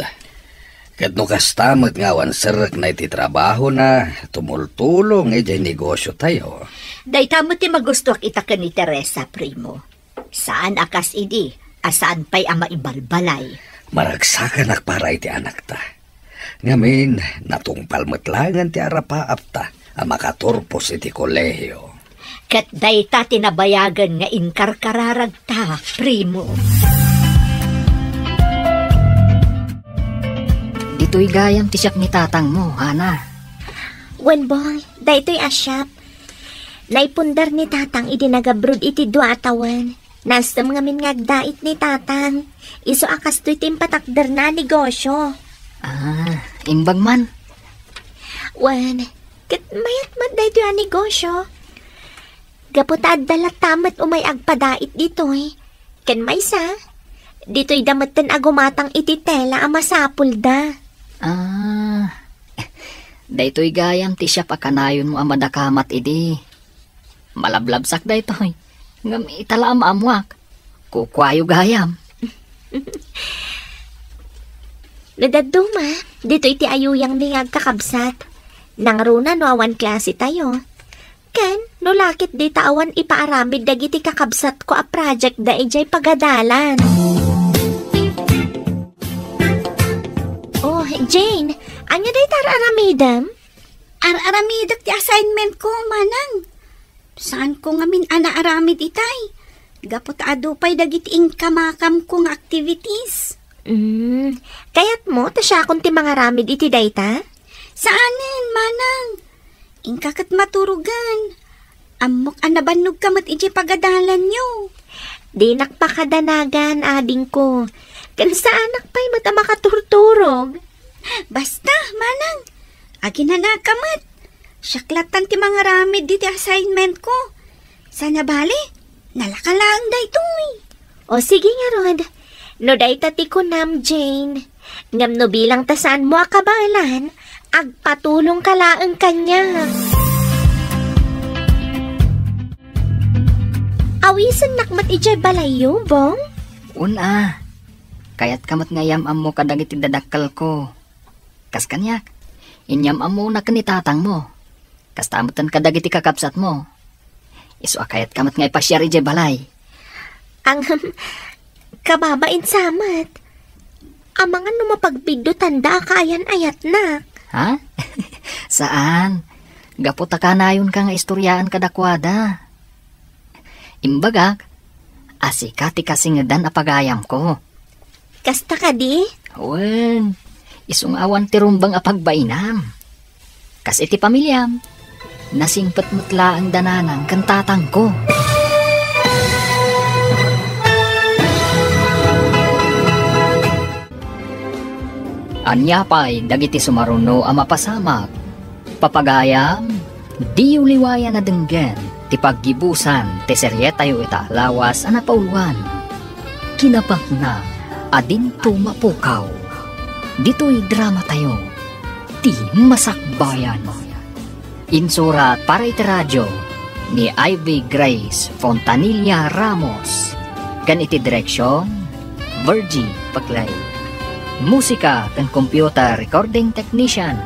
kat no kastamot nga wansarak na iti trabaho na tumultulong iti negosyo tayo. Day tamo ti magustuak itaken ni Teresa, primo. Saan akas idi, asaan pa'y ama ibalbalay. Maragsakan para iti anak ta. Ngamin, natungpal matlangan ti arapaap ta, ang makaturpos iti kolehiyo. Kat day ta tinabayagan nga inkarkararag ta, primo. Dito'y gayam ti siyak ni tatang mo, Hana. Wenbong, daytoy asyap. Naipundar ni tatang iti nagabrod iti dua atawan. Nasam ngamin ngagdait ni tatang. Iso akas to'y timpatakder na negosyo. Imbag man. Wan, kat mayat man daytoy ang negosyo. Gaputad dalat tamat umay agpadait dito'y. Ken may sa, dito'y damatan agumatang iti tela ang masapul da. Daytoy gayam ti siya pakanayon mo ang madakamat idi. Malablabsak daytoy. Ngam itala ang maamwak. Kukwayo gayam. Nadaduma, dito iti ayuyang ningag kakabsat. Nangruna no awan klase tayo. Ken, no lakit di taawan ipaaramid dagiti kakabsat ko a project da ijay pagadalan. Oh, Jane, anya day tararamidam? Araramidak ti assignment ko, manang. Saan ko ngamin anaaramid itay? Gapot adupay dagiti kamakam kong activities. Kayat mo, tasya akong ti mga ramid iti dayta? Saanin, manang? Ingkakat maturugan. Amok anabanog kamat iti pagadalan nyo. Di nakpakadanagan, ading ko. Kansaan nakpay mata makaturturog? Basta, manang. Agin na nakamat. Syaklatan ti mga ramid diti assignment ko. Sana bali, nalakalang da ito'y. O sige nga, Rod. No dayta ti kunam, Jane. Ngam no bilang tasaan mo akabalan, agpatulong kalaang kanya. Awisan nakmat ijay balayo, Bong? Una, kayat kamat ngayam mo kadang itindadakal ko. Kas kanyak, inyam mo na kanitatang mo. Kas tamutan kadag iti kakapsat mo. Iso kayat kamat ngay pasyar ijay balay. Ang kababain samat. Amangan no mapagbiddo tanda kayan ayat na. Ha? Saan? Gaputa ka na yun ka nga istoryaan kadakwada. Imbagak, asikati kasingadan apagayam ko. Kasta ka di? Wen, isung awan tirumbang apagbainam. Kas iti pamilyam, nasingpet mutla ang dananang kantatang ko. Anya pa'y dagiti sumaruno ang mapasamak. Papagayam, di uliwaya na denggen, ti paggibusan, ti seryetayo ita lawas anapauluan. Kinapak na, adin tumapukaw. Dito'y drama tayo, ti masakbayan. Insurat para iti radyo, ni Ivy Grace Fontanilla Ramos. Kan iti direksyon, Virgie Paclay. Musika kan computer recording technician,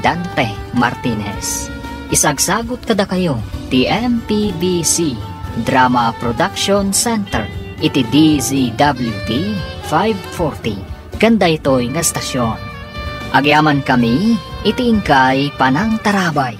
Dante Martinez. Isagsagot kada kayo, TMPBC Drama Production Center, iti DZWD 540. Kanda ito'y nga stasyon. Agyaman kami, iti ingkay panang tarabay.